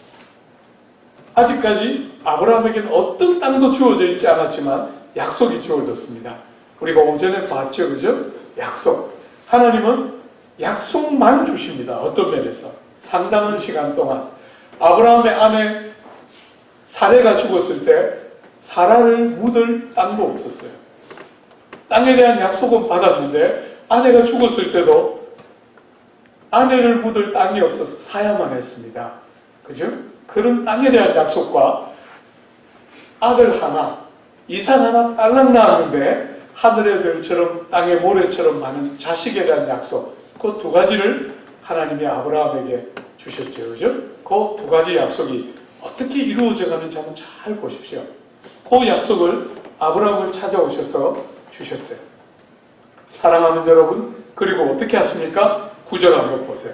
아직까지 아브라함에게는 어떤 땅도 주어져 있지 않았지만 약속이 주어졌습니다. 우리가 오전에 봤죠, 그죠? 약속. 하나님은 약속만 주십니다. 어떤 면에서 상당한 시간 동안 아브라함의 아내 사레가 죽었을 때 사라를 묻을 땅도 없었어요. 땅에 대한 약속은 받았는데 아내가 죽었을 때도 아내를 묻을 땅이 없어서 사야만 했습니다. 그죠? 그런 땅에 대한 약속과 아들 하나, 이삭 하나 딸랑 낳았는데 하늘의 별처럼 땅의 모래처럼 많은 자식에 대한 약속, 그 두 가지를 하나님이 아브라함에게 주셨죠. 그죠? 그 두 가지 약속이 어떻게 이루어져 가는지 한번 잘 보십시오. 그 약속을 아브라함을 찾아오셔서 주셨어요. 사랑하는 여러분, 그리고 어떻게 하십니까? 9절 한번 보세요.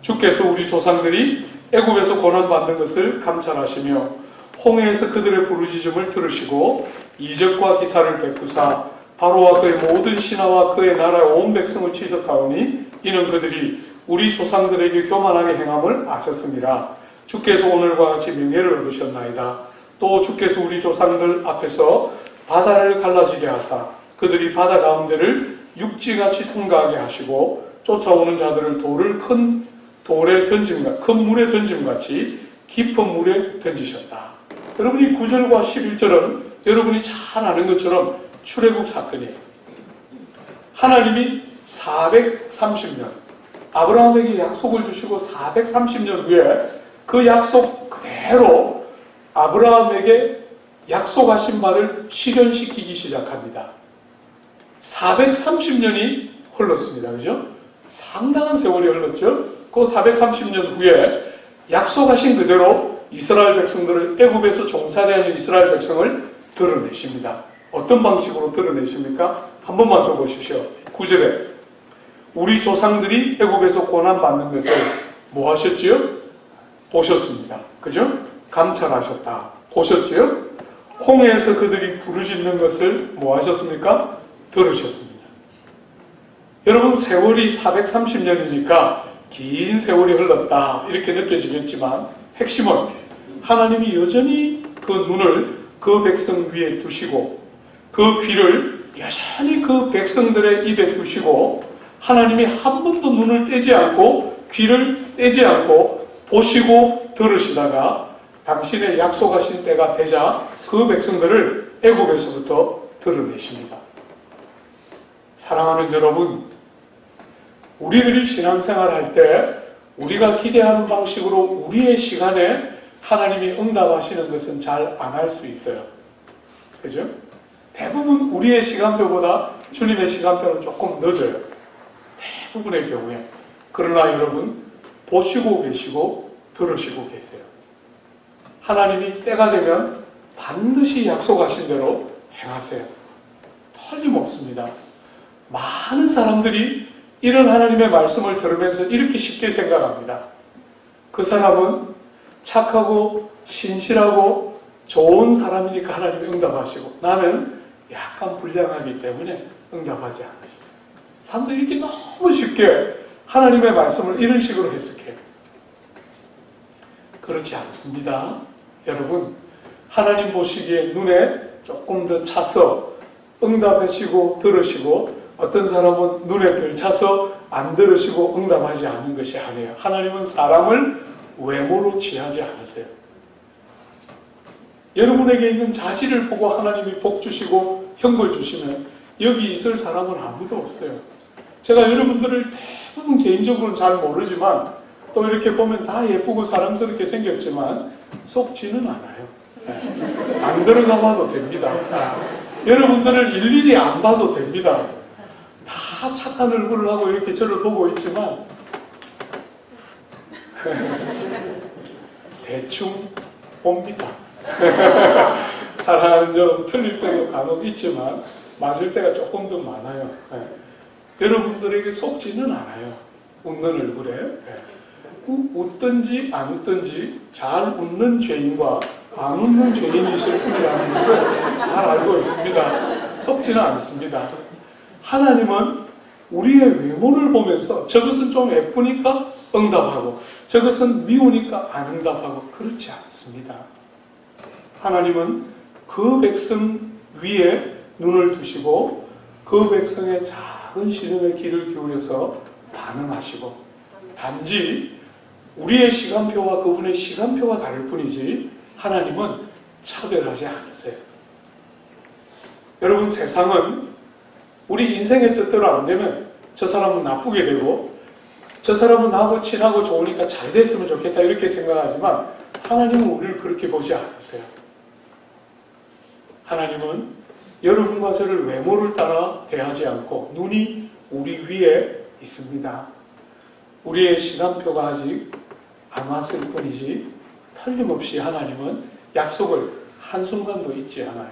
주께서 우리 조상들이 애굽에서 고난받는 것을 감찰하시며 홍해에서 그들의 부르짖음을 들으시고 이적과 기사를 베푸사 바로와 그의 모든 신하와 그의 나라의 온 백성을 치셨사오니 이는 그들이 우리 조상들에게 교만하게 행함을 아셨습니다. 주께서 오늘과 같이 명예를 얻으셨나이다. 또 주께서 우리 조상들 앞에서 바다를 갈라지게 하사 그들이 바다 가운데를 육지같이 통과하게 하시고 쫓아오는 자들을 큰 물에 던짐같이 깊은 물에 던지셨다. 여러분이 9절과 11절은 여러분이 잘 아는 것처럼 출애굽 사건이에요. 하나님이 430년 아브라함에게 약속을 주시고 430년 후에 그 약속 그대로 아브라함에게 약속하신 바를 실현시키기 시작합니다. 430년이 흘렀습니다. 그죠? 상당한 세월이 흘렀죠. 그 430년 후에 약속하신 그대로 이스라엘 백성들을 애굽에서 종살이하는 이스라엘 백성을 드러내십니다. 어떤 방식으로 드러내십니까? 한 번만 더 보십시오. 9절에 우리 조상들이 애굽에서 고난받는 것을 뭐 하셨지요? 보셨습니다. 그죠? 감찰하셨다. 보셨지요? 홍해에서 그들이 부르짖는 것을 뭐 하셨습니까? 들으셨습니다. 여러분, 세월이 430년이니까 긴 세월이 흘렀다 이렇게 느껴지겠지만 핵심은 하나님이 여전히 그 눈을 그 백성 위에 두시고 그 귀를 여전히 그 백성들의 입에 두시고 하나님이 한 번도 눈을 떼지 않고 귀를 떼지 않고 보시고 들으시다가 당신의 약속하신 때가 되자 그 백성들을 애굽에서부터 드러내십니다. 사랑하는 여러분, 우리들이 신앙생활 할 때 우리가 기대하는 방식으로 우리의 시간에 하나님이 응답하시는 것은 잘 안 할 수 있어요. 그죠? 대부분 우리의 시간표보다 주님의 시간표는 조금 늦어요. 대부분의 경우에. 그러나 여러분, 보시고 계시고 들으시고 계세요. 하나님이 때가 되면 반드시 약속하신 대로 행하세요. 틀림없습니다. 많은 사람들이 이런 하나님의 말씀을 들으면서 이렇게 쉽게 생각합니다. 그 사람은 착하고 신실하고 좋은 사람이니까 하나님이 응답하시고 나는 약간 불량하기 때문에 응답하지 않으시고, 사람들이 이렇게 너무 쉽게 하나님의 말씀을 이런 식으로 해석해요. 그렇지 않습니다. 여러분, 하나님 보시기에 눈에 조금 더 차서 응답하시고 들으시고, 어떤 사람은 눈에 덜 차서 안 들으시고 응답하지 않는 것이 아니에요. 하나님은 사람을 외모로 취하지 않으세요. 여러분에게 있는 자질을 보고 하나님이 복 주시고 형벌 주시면 여기 있을 사람은 아무도 없어요. 제가 여러분들을 대부분 개인적으로는 잘 모르지만 또 이렇게 보면 다 예쁘고 사랑스럽게 생겼지만 속지는 않아요. 안 들어가 봐도 됩니다. 여러분들을 일일이 안 봐도 됩니다. 다 착한 얼굴을 하고 이렇게 저를 보고 있지만 대충 봅니다. 사랑하는 여러분, 틀릴 때도 간혹 있지만 맞을 때가 조금 더 많아요. 여러분들에게 속지는 않아요. 웃는 얼굴에. 웃든지 안 웃든지 잘 웃는 죄인과 안 웃는 죄인이 있을 뿐이라는 것을 잘 알고 있습니다. 속지는 않습니다. 하나님은 우리의 외모를 보면서 저것은 좀 예쁘니까 응답하고 저것은 미우니까 안 응답하고 그렇지 않습니다. 하나님은 그 백성 위에 눈을 두시고 그 백성의 작은 신음에 귀를 기울여서 반응하시고, 단지 우리의 시간표와 그분의 시간표가 다를 뿐이지 하나님은 차별하지 않으세요. 여러분, 세상은 우리 인생의 뜻대로 안 되면 저 사람은 나쁘게 되고 저 사람은 나하고 친하고 좋으니까 잘 됐으면 좋겠다 이렇게 생각하지만 하나님은 우리를 그렇게 보지 않으세요. 하나님은 여러분과 저를 외모를 따라 대하지 않고 눈이 우리 위에 있습니다. 우리의 시간표가 아직 안 왔을 뿐이지 틀림없이 하나님은 약속을 한순간도 잊지 않아요.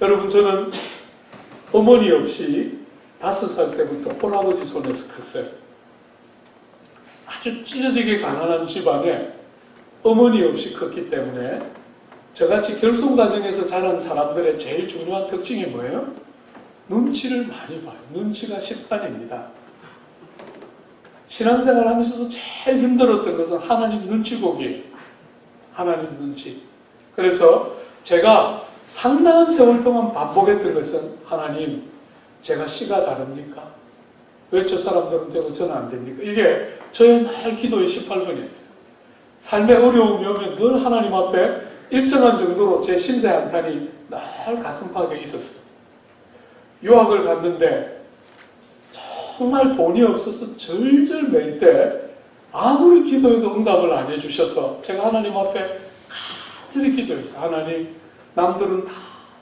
여러분, 저는 어머니 없이 5살 때부터 홀아버지 손에서 컸어요. 아주 찢어지게 가난한 집안에 어머니 없이 컸기 때문에 저같이 결손 가정에서 자란 사람들의 제일 중요한 특징이 뭐예요? 눈치를 많이 봐요. 눈치가 10단입니다. 신앙생활 하면서도 제일 힘들었던 것은 하나님 눈치 보기. 하나님 눈치. 그래서 제가 상당한 세월 동안 반복했던 것은, 하나님, 제가 씨가 다릅니까? 왜 저 사람들은 되고 저는 안 됩니까? 이게 저의 날 기도의 18번이었어요. 삶의 어려움이 오면 늘 하나님 앞에 일정한 정도로 제 신세 한탄이 늘 가슴팍에 있었어요. 유학을 갔는데 정말 돈이 없어서 절절 맬 때 아무리 기도해도 응답을 안 해주셔서 제가 하나님 앞에 간절히 기도했어요. 하나님, 남들은 다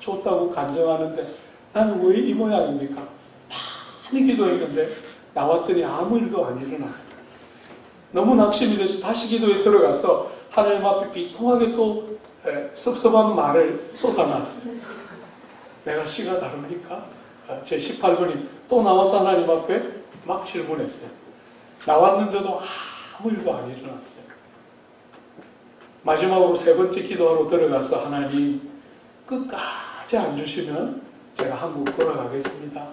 줬다고 간증하는데 나는 왜 이 모양입니까? 많이 기도했는데 나왔더니 아무 일도 안 일어났어요. 너무 낙심이 돼서 다시 기도에 들어가서 하나님 앞에 비통하게 또 섭섭한 말을 쏟아놨어요. 내가 씨가 다릅니까? 제 18번이 또 나와서 하나님 앞에 막 질문했어요. 나왔는데도 아무 일도 안 일어났어요. 마지막으로 3번째 기도하러 들어가서 하나님, 끝까지 안 주시면 제가 한국 돌아가겠습니다.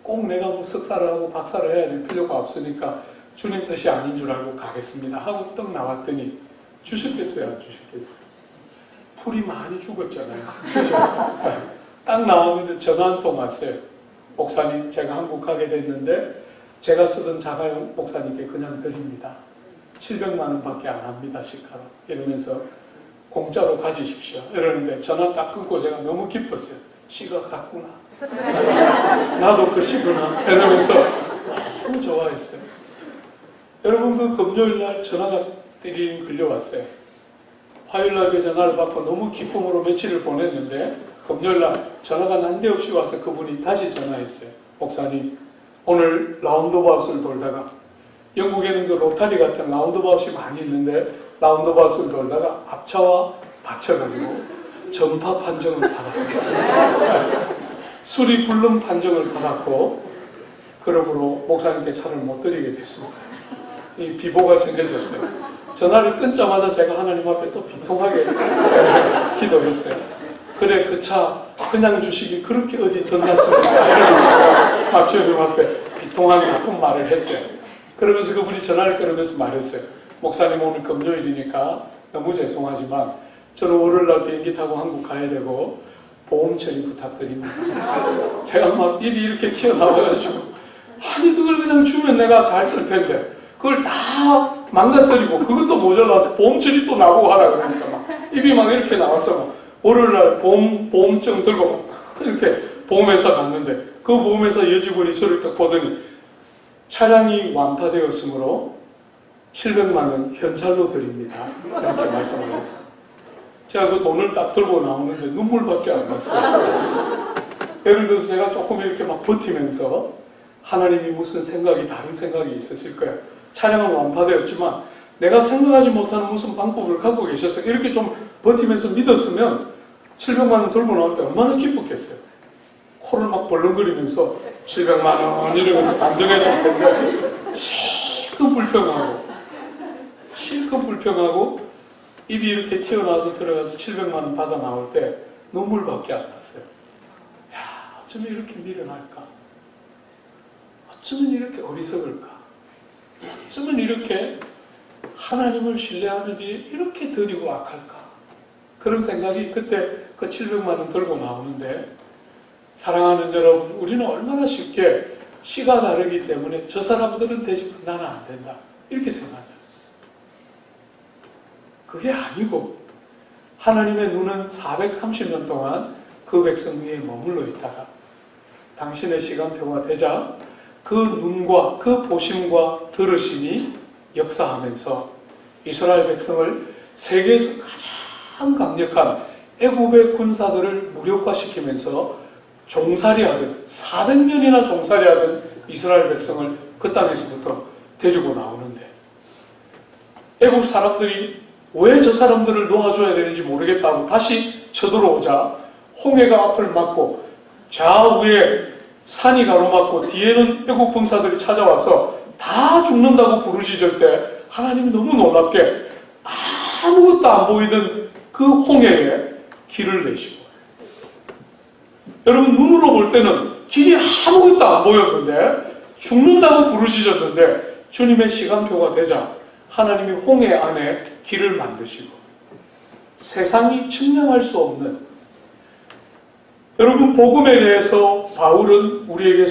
꼭 내가 뭐 석사를 하고 박사를 해야 될 필요가 없으니까 주님 뜻이 아닌 줄 알고 가겠습니다 하고 떡 나왔더니 주셨겠어요, 안 주셨겠어요? 풀이 많이 죽었잖아요. 그죠? 딱 나왔는데 전화 한 통 왔어요. 목사님, 제가 한국 가게 됐는데 제가 쓰던 자가용 목사님께 그냥 드립니다. 700만 원밖에 안 합니다, 시가로. 이러면서 공짜로 가지십시오. 이러는데 전화 딱 끊고 제가 너무 기뻤어요. 씨가 갔구나. 나도 그 씨구나. 이러면서 너무 좋아했어요. 여러분, 그 금요일날 전화가 띠링 걸려왔어요. 화요일날 그 전화를 받고 너무 기쁨으로 며칠을 보냈는데 금요일날 전화가 난데없이 와서 그분이 다시 전화했어요. 목사님, 오늘 라운드바웃을 돌다가, 영국에는 그 로타리 같은 라운드바웃이 많이 있는데 라운드바웃을 돌다가 앞차와 받쳐가지고 전파 판정을 받았어요. 술이 불능 판정을 받았고, 그러므로 목사님께 차를 못 드리게 됐습니다. 이 비보가 정해졌어요. 전화를 끊자마자 제가 하나님 앞에 또 비통하게 기도했어요. 그래, 그 차 그냥 주식이 그렇게 어디 덧났습니까? 이러면서 제가 막 주님 앞에 비통한 나쁜 말을 했어요. 그러면서 그분이 전화를 끊으면서 말했어요. 목사님, 오늘 금요일이니까 너무 죄송하지만 저는 월요일날 비행기 타고 한국 가야 되고 보험 처리 부탁드립니다. 제가 막 입이 이렇게 튀어나와가지고, 아니 그걸 그냥 주면 내가 잘 쓸 텐데 그걸 다 망가뜨리고 그것도 모자라서 보험 처리 또 나보고 하라 그러니까 막 입이 막 이렇게 나와서 막 월요일날 보험증 들고 막 이렇게 보험회사 갔는데, 그 보험회사 여직원이 저를 딱 보더니 차량이 완파되었으므로 700만 원 현찰로 드립니다. 이렇게 말씀하셨어요. 제가 그 돈을 딱 들고 나오는데 눈물밖에 안 났어요. 예를 들어서 제가 조금 이렇게 막 버티면서, 하나님이 무슨 생각이, 다른 생각이 있으실 거예요. 차량은 완파되었지만 내가 생각하지 못하는 무슨 방법을 갖고 계셔서 이렇게 좀 버티면서 믿었으면 700만 원 들고 나올 때 얼마나 기뻤겠어요. 코를 막 벌렁거리면서 700만 원 이러면서 간증했을 텐데 실컷 불평하고 입이 이렇게 튀어나와서 들어가서 700만 원 받아 나올 때 눈물밖에 안 났어요. 야, 어쩌면 이렇게 미련할까? 어쩌면 이렇게 어리석을까? 어쩌면 이렇게 하나님을 신뢰하는 일이 이렇게 더디고 악할까? 그런 생각이 그때 그 700만 원 들고 나오는데, 사랑하는 여러분, 우리는 얼마나 쉽게 씨가 다르기 때문에 저 사람들은 되지만 나는 안 된다, 이렇게 생각해요. 그게 아니고 하나님의 눈은 430년 동안 그 백성 위에 머물러 있다가 당신의 시간표가 되자 그 눈과 그 보심과 들으심이 역사하면서 이스라엘 백성을 세계에서 가장 강력한 애굽의 군사들을 무력화시키면서 종살이하던, 400년이나 종살이하던 이스라엘 백성을 그 땅에서부터 데리고 나오는데, 애굽 사람들이 왜 저 사람들을 놓아줘야 되는지 모르겠다고 다시 쳐들어오자 홍해가 앞을 막고 좌우에 산이 가로막고 뒤에는 애국 병사들이 찾아와서 다 죽는다고 부르짖을 때 하나님이 너무 놀랍게 아무것도 안 보이던 그 홍해에 길을 내시고, 여러분 눈으로 볼 때는 길이 아무것도 안 보였는데 죽는다고 부르짖었는데 주님의 시간표가 되자 하나님이 홍해 안에 길을 만드시고 세상이 측량할 수 없는, 여러분 복음에 대해서 바울은 우리에게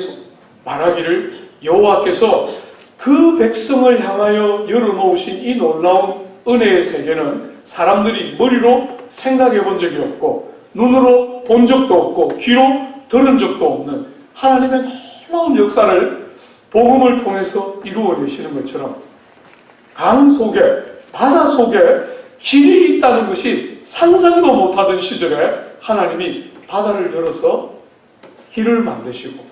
말하기를 여호와께서 그 백성을 향하여 열어놓으신 이 놀라운 은혜의 세계는 사람들이 머리로 생각해 본 적이 없고 눈으로 본 적도 없고 귀로 들은 적도 없는 하나님의 놀라운 역사를 복음을 통해서 이루어내시는 것처럼 강 속에, 바다 속에 길이 있다는 것이 상상도 못하던 시절에 하나님이 바다를 열어서 길을 만드시고,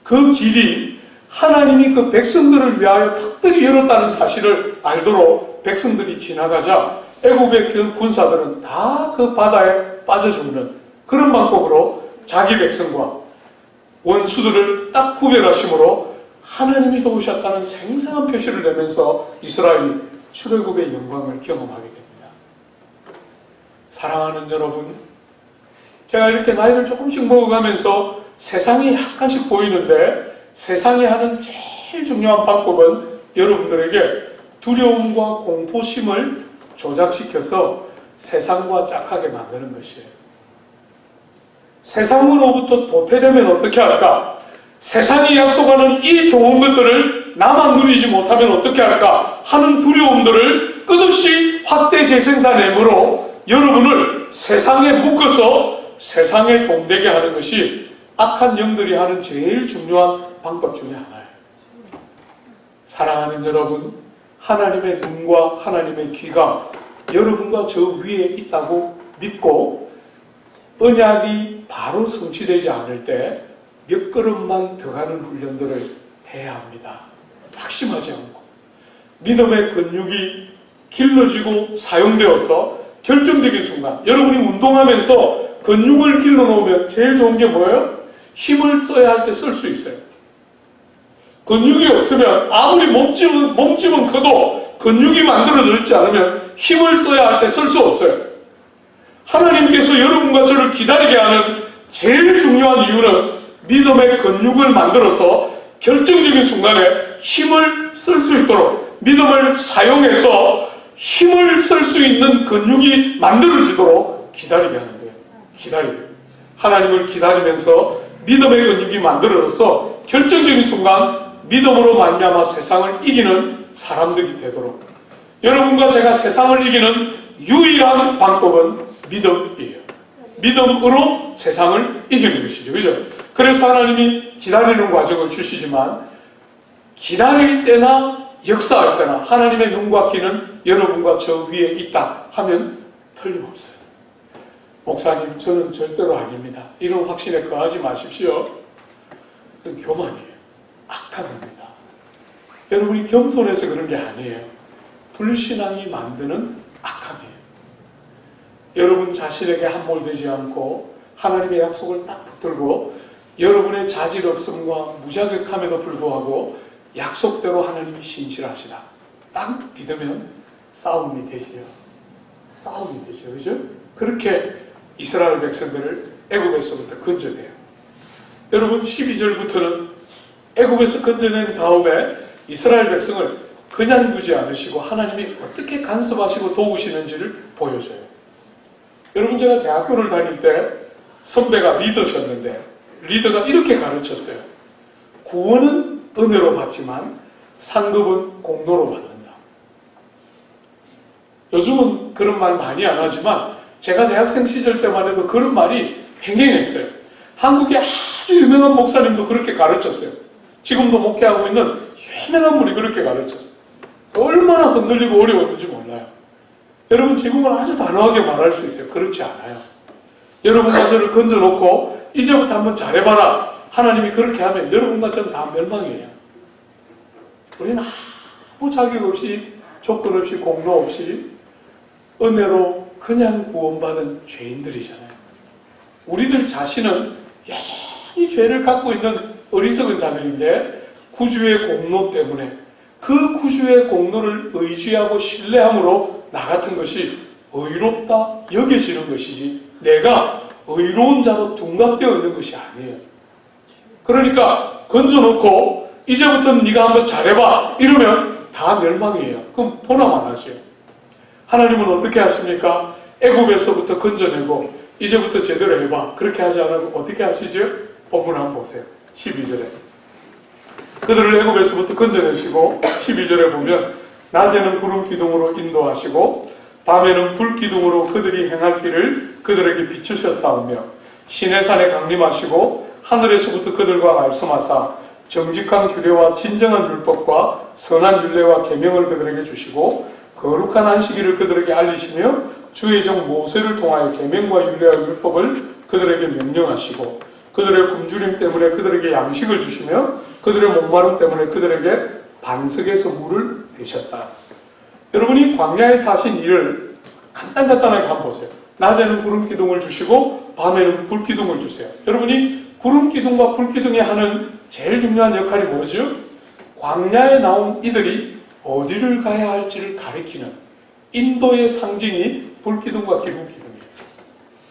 그 길이 하나님이 그 백성들을 위하여 특별히 열었다는 사실을 알도록 백성들이 지나가자 애굽의 그 군사들은 다 그 바다에 빠져 죽는 그런 방법으로 자기 백성과 원수들을 딱 구별하심으로 하나님이 도우셨다는 생생한 표시를 내면서 이스라엘이 출애굽의 영광을 경험하게 됩니다. 사랑하는 여러분, 제가 이렇게 나이를 조금씩 먹어가면서 세상이 약간씩 보이는데, 세상이 하는 제일 중요한 방법은 여러분들에게 두려움과 공포심을 조작시켜서 세상과 짝하게 만드는 것이에요. 세상으로부터 도태되면 어떻게 할까? 세상이 약속하는 이 좋은 것들을 나만 누리지 못하면 어떻게 할까 하는 두려움들을 끝없이 확대 재생산함으로 여러분을 세상에 묶어서 세상에 종되게 하는 것이 악한 영들이 하는 제일 중요한 방법 중에 하나예요. 사랑하는 여러분, 하나님의 눈과 하나님의 귀가 여러분과 저 위에 있다고 믿고 언약이 바로 성취되지 않을 때 몇 걸음만 더 가는 훈련들을 해야 합니다. 낙심하지 않고 믿음의 근육이 길러지고 사용되어서 결정적인 순간, 여러분이 운동하면서 근육을 길러놓으면 제일 좋은 게 뭐예요? 힘을 써야 할 때 쓸 수 있어요. 근육이 없으면 아무리 몸집은 커도 근육이 만들어져 있지 않으면 힘을 써야 할 때 쓸 수 없어요. 하나님께서 여러분과 저를 기다리게 하는 제일 중요한 이유는 믿음의 근육을 만들어서 결정적인 순간에 힘을 쓸 수 있도록, 믿음을 사용해서 힘을 쓸 수 있는 근육이 만들어지도록 기다리게 하는 거예요. 기다리게. 하나님을 기다리면서 믿음의 근육이 만들어져서 결정적인 순간 믿음으로 말미암아 세상을 이기는 사람들이 되도록. 여러분과 제가 세상을 이기는 유일한 방법은 믿음이에요. 믿음으로 세상을 이기는 것이죠. 그죠? 그래서 하나님이 기다리는 과정을 주시지만 기다릴 때나 역사할 때나 하나님의 눈과 귀는 여러분과 저 위에 있다 하면 틀림없어요. 목사님, 저는 절대로 아닙니다. 이런 확신에 거하지 마십시오. 그건 교만이에요. 악함입니다. 여러분이 겸손해서 그런 게 아니에요. 불신앙이 만드는 악함이에요. 여러분 자신에게 함몰되지 않고 하나님의 약속을 딱 붙들고 여러분의 자질 없음과 무자격함에도 불구하고 약속대로 하나님이 신실하시다. 딱 믿으면 싸움이 되지요. 싸움이 되죠. 그죠? 그렇게 이스라엘 백성들을 애굽에서부터 건져내요. 여러분 12절부터는 애굽에서 건져낸 다음에 이스라엘 백성을 그냥 두지 않으시고 하나님이 어떻게 간섭하시고 도우시는지를 보여줘요. 여러분 제가 대학교를 다닐 때 선배가 리더셨는데 리더가 이렇게 가르쳤어요. 구원은 은혜로 받지만 상급은 공로로 받는다. 요즘은 그런 말 많이 안 하지만 제가 대학생 시절 때만 해도 그런 말이 횡행했어요. 한국의 아주 유명한 목사님도 그렇게 가르쳤어요. 지금도 목회하고 있는 유명한 분이 그렇게 가르쳤어요. 얼마나 흔들리고 어려웠는지 몰라요. 여러분 지금은 아주 단호하게 말할 수 있어요. 그렇지 않아요. 여러분과 저를 건져놓고 이제부터 한번 잘해봐라. 하나님이 그렇게 하면 여러분과 저는 다 멸망이에요. 우리는 아무 자격 없이 조건 없이 공로 없이 은혜로 그냥 구원받은 죄인들이잖아요. 우리들 자신은 여전히 죄를 갖고 있는 어리석은 자들인데 구주의 공로 때문에 그 구주의 공로를 의지하고 신뢰함으로 나 같은 것이 의롭다 여겨지는 것이지 내가 의로운 자로 둔갑되어 있는 것이 아니에요. 그러니까 건져놓고 이제부터는 네가 한번 잘해봐 이러면 다 멸망이에요. 그럼 보나만 하죠. 하나님은 어떻게 하십니까? 애굽에서부터 건져내고 이제부터 제대로 해봐. 그렇게 하지 않으면 어떻게 하시죠? 본문 한번 보세요. 12절에 그들을 애굽에서부터 건져내시고 12절에 보면 낮에는 구름 기둥으로 인도하시고 밤에는 불 기둥으로 그들이 행할 길을 그들에게 비추셨사오며 시내산에 강림하시고 하늘에서부터 그들과 말씀하사 정직한 규례와 진정한 율법과 선한 율례와 계명을 그들에게 주시고 거룩한 안식일을 그들에게 알리시며 주의 종 모세를 통하여 계명과 율례와 율법을 그들에게 명령하시고 그들의 굶주림 때문에 그들에게 양식을 주시며 그들의 목마름 때문에 그들에게 반석에서 물을 내셨다. 여러분이 광야에 사신 일을 간단하게 한번 보세요. 낮에는 구름 기둥을 주시고 밤에는 불 기둥을 주세요. 여러분이 구름 기둥과 불 기둥이 하는 제일 중요한 역할이 뭐죠? 광야에 나온 이들이 어디를 가야 할지를 가리키는 인도의 상징이 불 기둥과 기름 기둥이에요.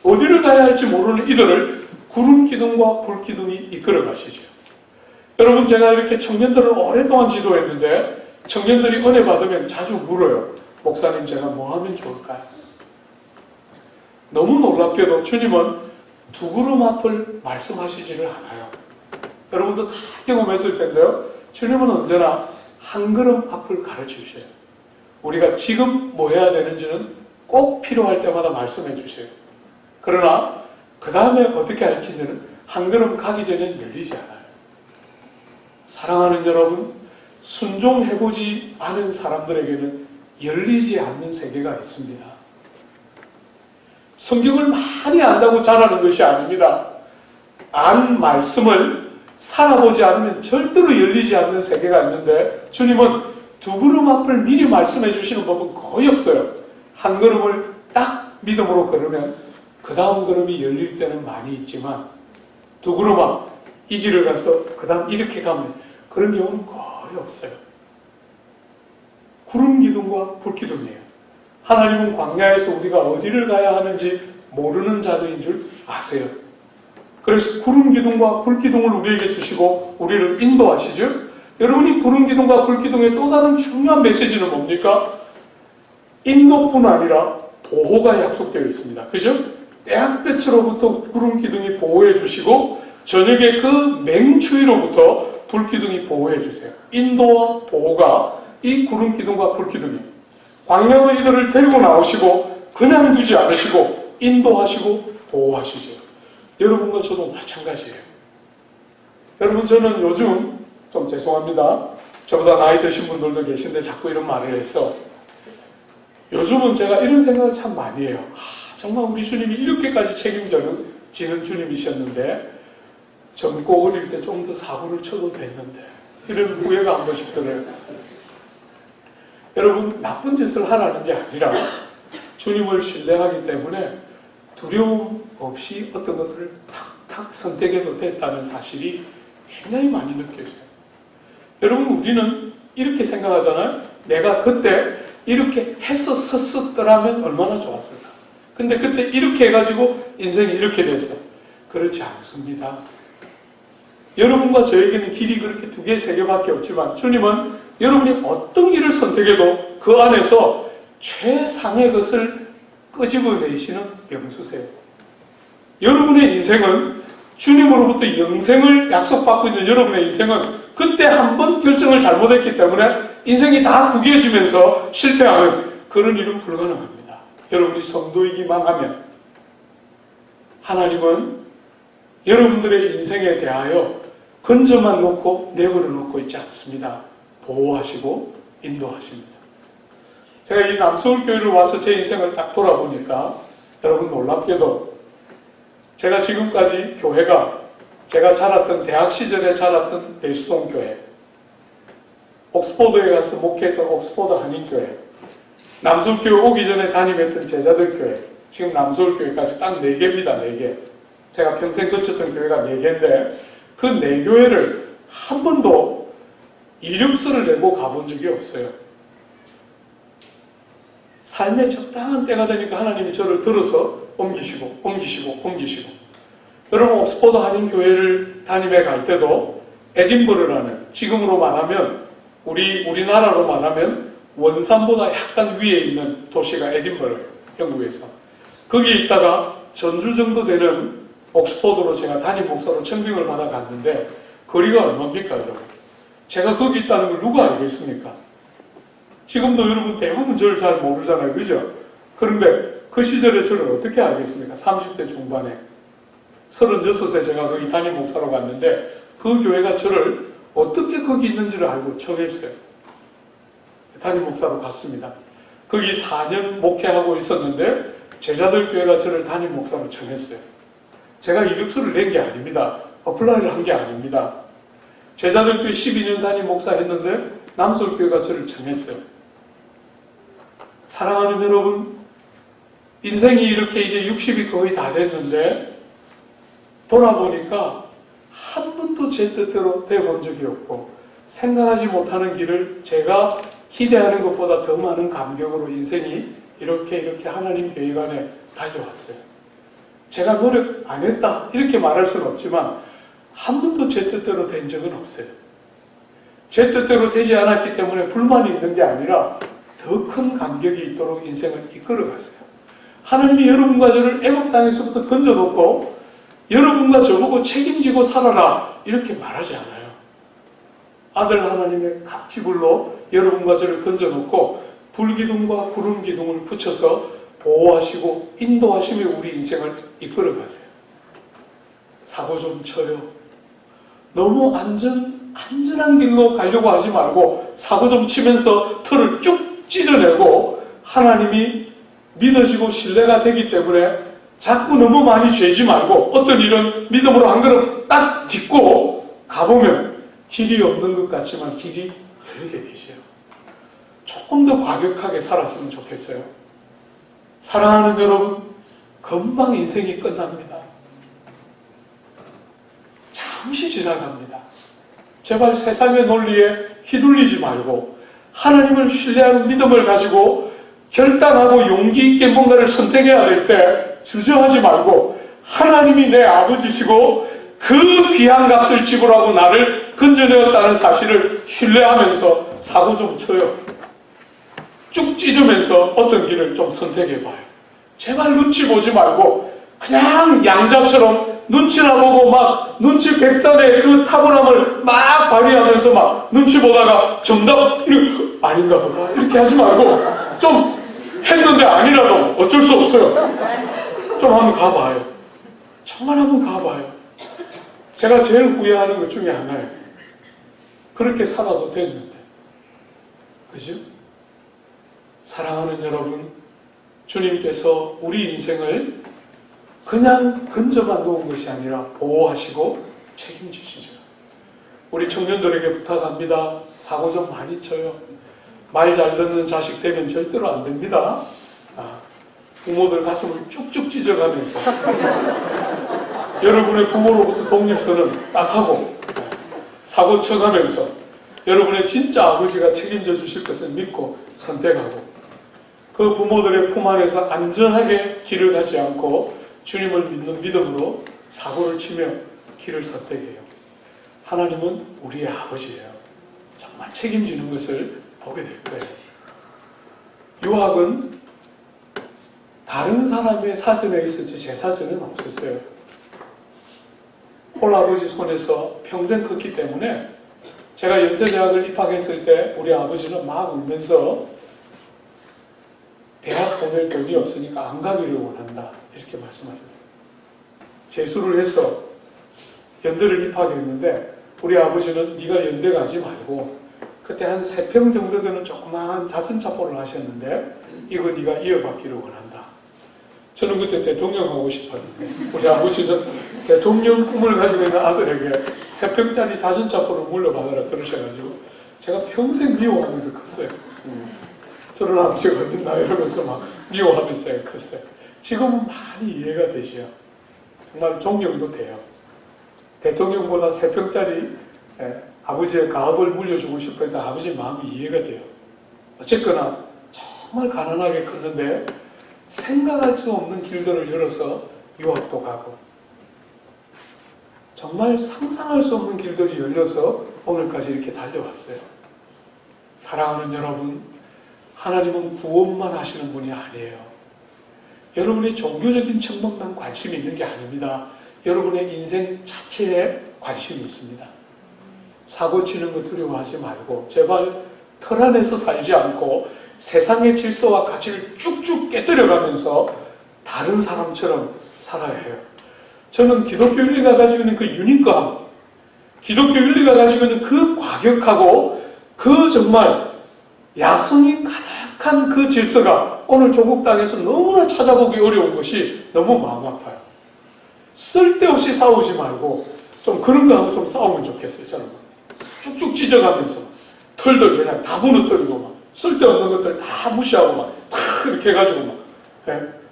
어디를 가야 할지 모르는 이들을 구름 기둥과 불 기둥이 이끌어 가시죠. 여러분 제가 이렇게 청년들을 오랫동안 지도했는데 청년들이 은혜 받으면 자주 물어요. 목사님 제가 뭐 하면 좋을까요? 너무 놀랍게도 주님은 두 걸음 앞을 말씀하시지를 않아요. 여러분도 다 경험했을 텐데요. 주님은 언제나 한 걸음 앞을 가르쳐 주셔요. 우리가 지금 뭐 해야 되는지는 꼭 필요할 때마다 말씀해 주세요. 그러나 그 다음에 어떻게 할지는 한 걸음 가기 전엔 열리지 않아요. 사랑하는 여러분, 순종해보지 않은 사람들에게는 열리지 않는 세계가 있습니다. 성경을 많이 안다고 잘하는 것이 아닙니다. 안 말씀을 살아보지 않으면 절대로 열리지 않는 세계가 있는데 주님은 두 걸음 앞을 미리 말씀해 주시는 법은 거의 없어요. 한 걸음을 딱 믿음으로 걸으면 그 다음 걸음이 열릴 때는 많이 있지만 두 걸음 앞 이 길을 가서 그 다음 이렇게 가면 그런 경우는 거의 없어요. 구름 기둥과 불 기둥이에요. 하나님은 광야에서 우리가 어디를 가야 하는지 모르는 자들인 줄 아세요. 그래서 구름 기둥과 불 기둥을 우리에게 주시고 우리를 인도하시죠. 여러분이 구름 기둥과 불 기둥의 또 다른 중요한 메시지는 뭡니까? 인도뿐 아니라 보호가 약속되어 있습니다. 그죠? 때학볕으로부터 구름 기둥이 보호해 주시고 저녁에 그 맹추위로부터 불 기둥이 보호해 주세요. 인도와 보호가 이 구름 기둥과 불 기둥이 광야로 이들을 데리고 나오시고 그냥 두지 않으시고 인도하시고 보호하시죠. 여러분과 저도 마찬가지예요. 여러분, 저는 요즘 좀 죄송합니다. 저보다 나이 드신 분들도 계신데 자꾸 이런 말을 해서 요즘은 제가 이런 생각을 참 많이 해요. 정말 우리 주님이 이렇게까지 책임져는 지는 주님이셨는데 젊고 어릴 때 좀 더 사고를 쳐도 됐는데 이런 후회가 한 번씩 들어요. 여러분, 나쁜 짓을 하라는 게 아니라 주님을 신뢰하기 때문에 두려움 없이 어떤 것들을 탁탁 선택해도 됐다는 사실이 굉장히 많이 느껴져요. 여러분, 우리는 이렇게 생각하잖아요. 내가 그때 이렇게 했었더라면 얼마나 좋았을까. 근데 그때 이렇게 해가지고 인생이 이렇게 됐어. 그렇지 않습니다. 여러분과 저에게는 길이 그렇게 두 개, 세 개밖에 없지만 주님은 여러분이 어떤 길을 선택해도 그 안에서 최상의 것을 끄집어내시는 명수세요. 여러분의 인생은 주님으로부터 영생을 약속받고 있는 여러분의 인생은 그때 한 번 결정을 잘못했기 때문에 인생이 다 구겨지면서 실패하는 그런 일은 불가능합니다. 여러분이 성도이기만 하면 하나님은 여러분들의 인생에 대하여 건져만 놓고 내버려 놓고 있지 않습니다. 보호하시고 인도하십니다. 제가 이 남서울교회를 와서 제 인생을 딱 돌아보니까 여러분 놀랍게도 제가 지금까지 교회가 제가 자랐던 대학 시절에 자랐던 대수동 교회, 옥스포드에 가서 목회했던 옥스포드 한인교회, 남서울교회 오기 전에 담임했던 제자들 교회, 지금 남서울교회까지 딱 4개입니다. 4개. 제가 평생 거쳤던 교회가 4개인데 그 4교회를 한 번도 이력서를 내고 가본 적이 없어요. 삶의 적당한 때가 되니까 하나님이 저를 들어서 옮기시고 여러분, 옥스포드 한인교회를 담임해 갈 때도 에딘버러라는, 지금으로 말하면 우리나라로 말하면 원산보다 약간 위에 있는 도시가 에딘버러예요. 영국에서. 거기에 있다가 전주 정도 되는 옥스포드로 제가 담임 목사로 청빙을 받아 갔는데 거리가 얼마입니까, 여러분? 제가 거기 있다는 걸 누가 알겠습니까? 지금도 여러분 대부분 저를 잘 모르잖아요. 그죠? 그런데 그 시절에 저를 어떻게 알겠습니까? 30대 중반에 36세 제가 거기 담임 목사로 갔는데 그 교회가 저를 어떻게 거기 있는지를 알고 청했어요. 담임 목사로 갔습니다. 거기 4년 목회하고 있었는데 제자들 교회가 저를 담임 목사로 청했어요. 제가 이력서를 낸 게 아닙니다. 어플라이를 한 게 아닙니다. 제자들 교회 12년 담임 목사 했는데 남서울교회가 저를 청했어요. 사랑하는 여러분, 인생이 이렇게 이제 60이 거의 다 됐는데 돌아보니까 한 번도 제 뜻대로 되어본 적이 없고 생각하지 못하는 길을 제가 기대하는 것보다 더 많은 감격으로 인생이 이렇게 하나님 계획 안에 달려왔어요. 제가 노력 안 했다 이렇게 말할 수는 없지만 한 번도 제 뜻대로 된 적은 없어요. 제 뜻대로 되지 않았기 때문에 불만이 있는 게 아니라 더 큰 감격이 있도록 인생을 이끌어갔어요. 하나님이 여러분과 저를 애굽 땅에서부터 건져놓고 여러분과 저보고 책임지고 살아라 이렇게 말하지 않아요. 아들 하나님의 갑지불로 여러분과 저를 건져놓고 불기둥과 구름기둥을 붙여서 보호하시고 인도하시며 우리 인생을 이끌어가세요. 사고 좀 쳐요. 너무 안전한 길로 가려고 하지 말고 사고 좀 치면서 털을 쭉 찢어내고 하나님이 믿어지고 신뢰가 되기 때문에 자꾸 너무 많이 죄지 말고 어떤 일은 믿음으로 한 걸음 딱 딛고 가보면 길이 없는 것 같지만 길이 열리게 되죠. 조금 더 과격하게 살았으면 좋겠어요. 사랑하는 여러분, 금방 인생이 끝납니다. 잠시 지나갑니다. 제발 세상의 논리에 휘둘리지 말고 하나님을 신뢰하는 믿음을 가지고 결단하고 용기 있게 뭔가를 선택해야 될 때 주저하지 말고 하나님이 내 아버지시고 그 귀한 값을 지불하고 나를 건져내었다는 사실을 신뢰하면서 사고 좀 쳐요. 쭉 찢으면서 어떤 길을 좀 선택해봐요. 제발 눈치 보지 말고 그냥 양자처럼 눈치나 보고 막 눈치 백단의 그 탁월함을 막 발휘하면서 막 눈치 보다가 정답 아닌가 보다 이렇게 하지 말고 좀 했는데 아니라도 어쩔 수 없어요. 좀 한번 가봐요. 정말 한번 가봐요. 제가 제일 후회하는 것 중에 하나예요. 그렇게 살아도 됐는데. 그죠? 사랑하는 여러분, 주님께서 우리 인생을 그냥 건져만 놓은 것이 아니라 보호하시고 책임지시죠. 우리 청년들에게 부탁합니다. 사고 좀 많이 쳐요. 말 잘 듣는 자식 되면 절대로 안 됩니다. 부모들 가슴을 쭉쭉 찢어가면서 여러분의 부모로부터 독립선언 딱 하고 사고 쳐가면서 여러분의 진짜 아버지가 책임져 주실 것을 믿고 선택하고 그 부모들의 품 안에서 안전하게 길을 가지 않고 주님을 믿는 믿음으로 사고를 치며 길을 선택해요. 하나님은 우리의 아버지예요. 정말 책임지는 것을 보게 될 거예요. 유학은 다른 사람의 사전에 있었지 제 사전에는 없었어요. 홀아버지 손에서 평생 컸기 때문에 제가 연세대학을 입학했을 때 우리 아버지는 막 울면서 대학 보낼 돈이 없으니까 안 가기를 원한다 이렇게 말씀하셨어요. 재수를 해서 연대를 입학했는데 우리 아버지는 네가 연대 가지 말고 그때 한 3평 정도 되는 조그마한 자선자포를 하셨는데 이거 네가 이어받기를 원한다. 저는 그때 대통령 하고 싶었는데 우리 아버지는 대통령 꿈을 가지고 있는 아들에게 3평짜리 자선자포를 물려받으라 그러셔가지고 제가 평생 미워하면서 컸어요. 저런 아버지가 어딨나 이러면서 막 미워하면서 컸어요. 지금은 많이 이해가 되죠. 정말 존경도 돼요. 대통령보다 3평짜리 아버지의 가업을 물려주고 싶어 했던 아버지의 마음이 이해가 돼요. 어쨌거나 정말 가난하게 컸는데 생각할 수 없는 길들을 열어서 유학도 가고 정말 상상할 수 없는 길들이 열려서 오늘까지 이렇게 달려왔어요. 사랑하는 여러분, 하나님은 구원만 하시는 분이 아니에요. 여러분의 종교적인 측면만 관심이 있는 게 아닙니다. 여러분의 인생 자체에 관심이 있습니다. 사고 치는 거 두려워하지 말고 제발 틀 안에서 살지 않고 세상의 질서와 가치를 쭉쭉 깨뜨려가면서 다른 사람처럼 살아야 해요. 저는 기독교 윤리가 가지고 있는 그 유니크함, 기독교 윤리가 가지고 있는 그 과격하고 그 정말 야성이 가득한 그 질서가 오늘 조국 땅에서 너무나 찾아보기 어려운 것이 너무 마음 아파요. 쓸데없이 싸우지 말고 좀 그런 거하고 좀 싸우면 좋겠어요. 저는 쭉쭉 찢어가면서 털들 그냥 다 무너뜨리고 막 쓸데없는 것들 다 무시하고 막 이렇게 해가지고 막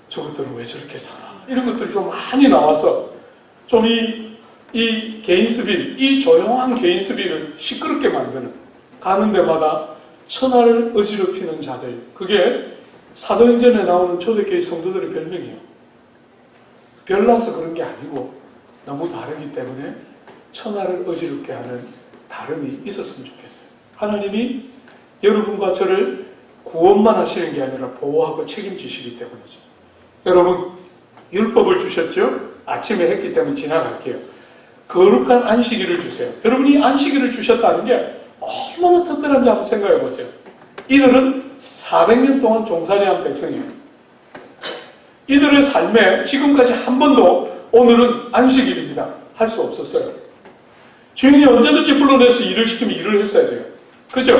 저것들은 왜 저렇게 사나 이런 것들이 좀 많이 나와서 좀 이 개인스빌, 이 조용한 개인스빌을 시끄럽게 만드는 가는 데마다 천하를 어지럽히는 자들, 그게 사도행전에 나오는 초대교회 성도들의 별명이에요. 별나서 그런 게 아니고 너무 다르기 때문에 천하를 어지럽게 하는 다름이 있었으면 좋겠어요. 하나님이 여러분과 저를 구원만 하시는 게 아니라 보호하고 책임지시기 때문이죠. 여러분, 율법을 주셨죠? 아침에 했기 때문에 지나갈게요. 거룩한 안식일을 주세요. 여러분이 안식일을 주셨다는 게 얼마나 특별한지 한번 생각해 보세요. 이들은 400년 동안 종살이한 백성이에요. 이들의 삶에 지금까지 한 번도 오늘은 안식일입니다 할 수 없었어요. 주인이 언제든지 불러내서 일을 시키면 일을 했어야 돼요. 그죠?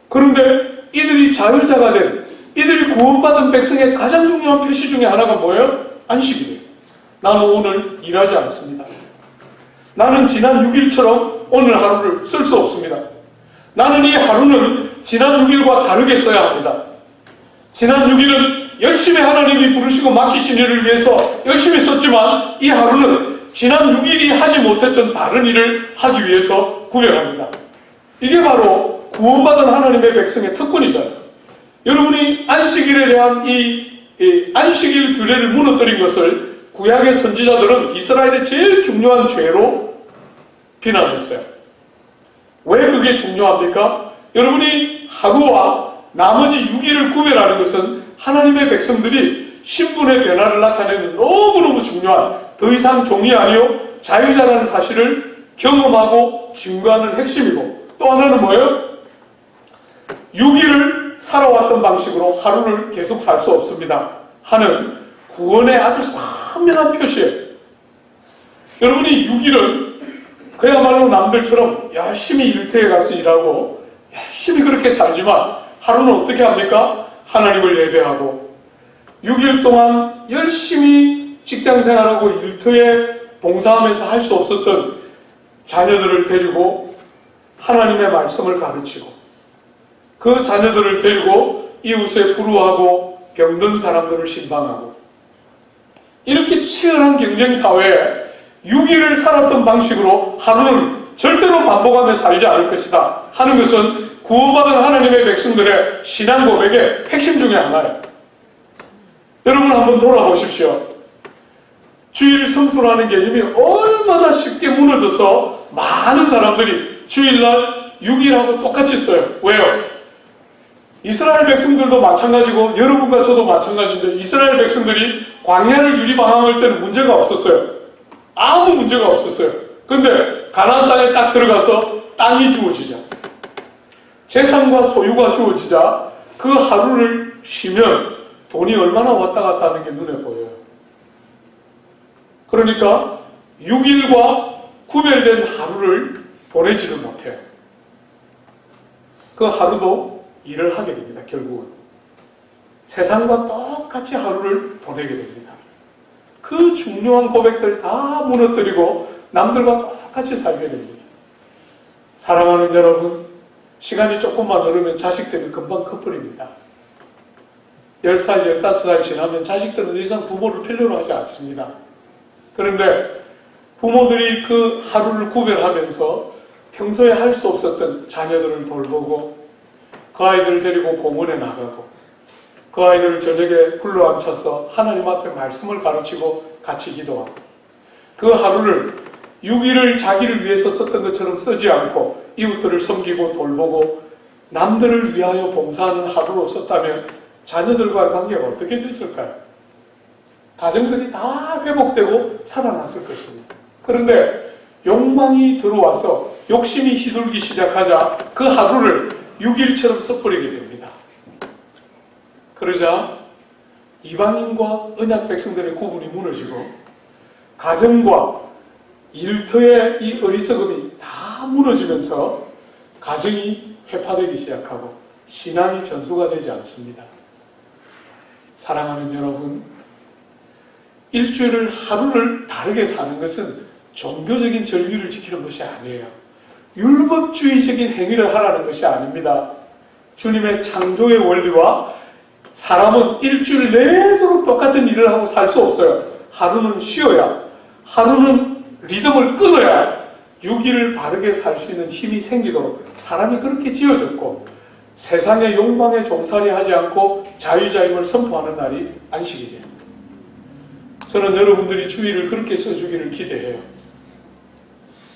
그런데 이들이 자유자가 된, 이들이 구원받은 백성의 가장 중요한 표시 중에 하나가 뭐예요? 안식일이에요. 나는 오늘 일하지 않습니다. 나는 지난 6일처럼 오늘 하루를 쓸 수 없습니다. 나는 이 하루는 지난 6일과 다르게 써야 합니다. 지난 6일은 열심히 하나님이 부르시고 맡기신 일을 위해서 열심히 썼지만 이 하루는 지난 6일이 하지 못했던 다른 일을 하기 위해서 구별합니다. 이게 바로 구원받은 하나님의 백성의 특권이잖아요. 여러분이 안식일에 대한 이 안식일 규례를 무너뜨린 것을 구약의 선지자들은 이스라엘의 제일 중요한 죄로 비난했어요. 왜 그게 중요합니까? 여러분이 하루와 나머지 6일을 구별하는 것은 하나님의 백성들이 신분의 변화를 나타내는 너무너무 중요한, 더 이상 종이 아니요 자유자라는 사실을 경험하고 증거하는 핵심이고, 또 하나는 뭐예요? 6일을 살아왔던 방식으로 하루를 계속 살 수 없습니다 하는 구원의 아주 선명한 표시예요. 여러분이 6일은 그야말로 남들처럼 열심히 일터에 가서 일하고 열심히 그렇게 살지만, 하루는 어떻게 합니까? 하나님을 예배하고 6일 동안 열심히 직장생활하고 일터에 봉사하면서 할 수 없었던 자녀들을 데리고 하나님의 말씀을 가르치고, 그 자녀들을 데리고 이웃에 불우하고 병든 사람들을 신방하고, 이렇게 치열한 경쟁사회에 6일을 살았던 방식으로 하루는 절대로 반복하며 살지 않을 것이다 하는 것은 구원받은 하나님의 백성들의 신앙 고백의 핵심 중에 하나예요. 여러분 한번 돌아보십시오. 주일 성수라는 개념이 얼마나 쉽게 무너져서 많은 사람들이 주일날 6일하고 똑같이 써요. 왜요? 이스라엘 백성들도 마찬가지고 여러분과 저도 마찬가지인데, 이스라엘 백성들이 광야를 유리방황할 때는 문제가 없었어요. 아무 문제가 없었어요. 근데 가나안 땅에 딱 들어가서 땅이 주어지자, 재산과 소유가 주어지자 그 하루를 쉬면 돈이 얼마나 왔다 갔다 하는 게 눈에 보여요. 그러니까 6일과 구별된 하루를 보내지를 못해요. 그 하루도 일을 하게 됩니다. 결국은 세상과 똑같이 하루를 보내게 됩니다. 그 중요한 고백들 다 무너뜨리고 남들과 똑같이 살게 됩니다. 사랑하는 여러분, 시간이 조금만 흐르면 자식 때문에 금방 커버립니다. 10살, 15살 지나면 자식들은 더 이상 부모를 필요로 하지 않습니다. 그런데 부모들이 그 하루를 구별하면서 평소에 할 수 없었던 자녀들을 돌보고, 그 아이들을 데리고 공원에 나가고, 그 아이들을 저녁에 불러앉혀서 하나님 앞에 말씀을 가르치고 같이 기도하고, 그 하루를 6일을 자기를 위해서 썼던 것처럼 쓰지 않고 이웃들을 섬기고 돌보고 남들을 위하여 봉사하는 하루로 썼다면 자녀들과의 관계가 어떻게 됐을까요? 가정들이 다 회복되고 살아났을 것입니다. 그런데 욕망이 들어와서 욕심이 휘둘기 시작하자 그 하루를 6일처럼 써버리게 됩니다. 그러자 이방인과 언약 백성들의 구분이 무너지고, 가정과 일터의 이 어리석음이 다 무너지면서 가정이 회파되기 시작하고 신앙이 전수가 되지 않습니다. 사랑하는 여러분, 일주일을 하루를 다르게 사는 것은 종교적인 절기를 지키는 것이 아니에요. 율법주의적인 행위를 하라는 것이 아닙니다. 주님의 창조의 원리와 사람은 일주일 내도록 똑같은 일을 하고 살 수 없어요. 하루는 쉬어야, 하루는 리듬을 끊어야 6일을 바르게 살 수 있는 힘이 생기도록 사람이 그렇게 지어졌고, 세상의 욕망에 종살이 하지 않고 자유자임을 선포하는 날이 안식일이에요. 저는 여러분들이 주일을 그렇게 써주기를 기대해요.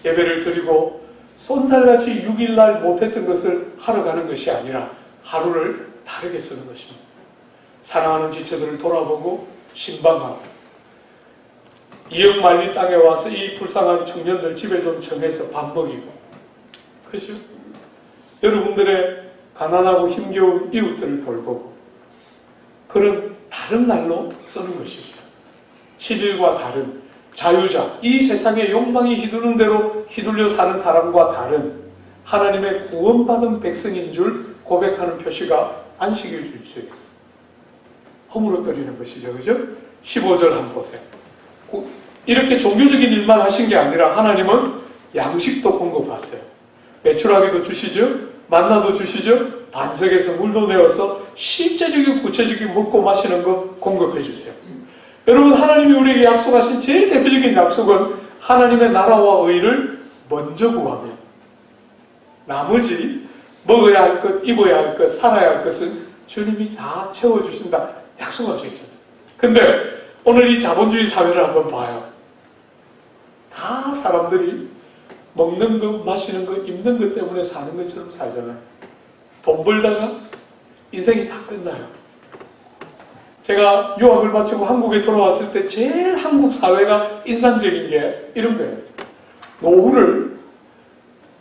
예배를 드리고 쏜살같이 6일날 못했던 것을 하러 가는 것이 아니라 하루를 다르게 쓰는 것입니다. 사랑하는 지체들을 돌아보고 신방하고, 이역 말리 땅에 와서 이 불쌍한 청년들 집에 좀 정해서 밥 먹이고, 그죠? 여러분들의 가난하고 힘겨운 이웃들을 돌보고, 그런 다 다른 날로 쓰는 것이죠. 7일과 다른 자유자, 이 세상의 욕망이 휘두르는 대로 휘둘려 사는 사람과 다른 하나님의 구원받은 백성인 줄 고백하는 표시가 안식일 주일이에요. 허물어뜨리는 것이죠. 그죠? 15절 한번 보세요. 이렇게 종교적인 일만 하신 게 아니라 하나님은 양식도 공급하세요. 메추라기도 주시죠. 만나도 주시죠. 반석에서 물도 내어서 실제적인 구체적인 먹고 마시는 거 공급해 주세요. 여러분, 하나님이 우리에게 약속하신 제일 대표적인 약속은 하나님의 나라와 의를 먼저 구하면 나머지 먹어야 할 것, 입어야 할 것, 살아야 할 것은 주님이 다 채워주신다 약속하셨잖아요. 근데 오늘 이 자본주의 사회를 한번 봐요. 다 사람들이 먹는 것, 마시는 것, 입는 것 때문에 사는 것처럼 살잖아요. 돈 벌다가 인생이 다 끝나요. 제가 유학을 마치고 한국에 돌아왔을 때 제일 한국 사회가 인상적인 게 이런 거예요. 노후를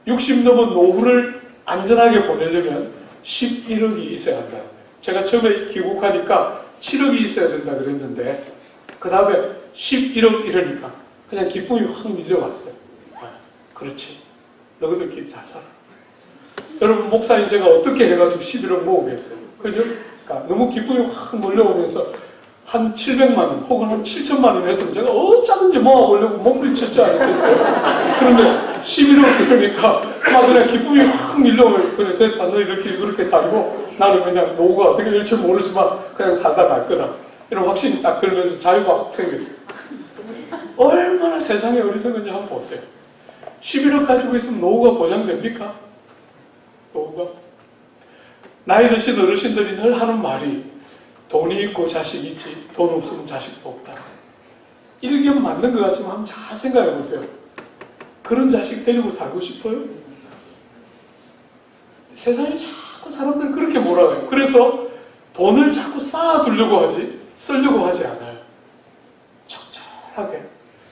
60 넘은 노후를 안전하게 보내려면 11억이 있어야 한다는 거예요. 제가 처음에 귀국하니까 7억이 있어야 된다 그랬는데 그 다음에 11억 이러니까 그냥 기쁨이 확 밀려왔어요. 아, 그렇지. 너희들끼리 잘 살아. 여러분, 목사님 제가 어떻게 해가지고 11억 모으겠어요. 그죠? 그러니까 너무 기쁨이 확 몰려오면서 한 700만 원 혹은 한 7천만 원 했으면 제가 어쩌든지 모아보려고 몸부림쳤지 않겠어요. 그런데 11억 있으니까 막 그냥 기쁨이 확 밀려오면서 그래 됐다. 너희들끼리 그렇게 살고 나는 그냥 노후가 어떻게 될지 모르지만 그냥 살다 갈 거다. 이런 확신이 딱 들면서 자유가 확 생겼어요. 얼마나 세상에 어리석은지 한번 보세요. 11억 가지고 있으면 노후가 보장됩니까? 노후가? 나이 드신 어르신들이 늘 하는 말이 돈이 있고 자식이 있지 돈 없으면 자식도 없다. 일견 맞는 것 같지만 한번 잘 생각해 보세요. 그런 자식 데리고 살고 싶어요? 세상에 자꾸 사람들은 그렇게 몰아가요. 그래서 돈을 자꾸 쌓아두려고 하지 쓰려고 하지 않아요. 적절하게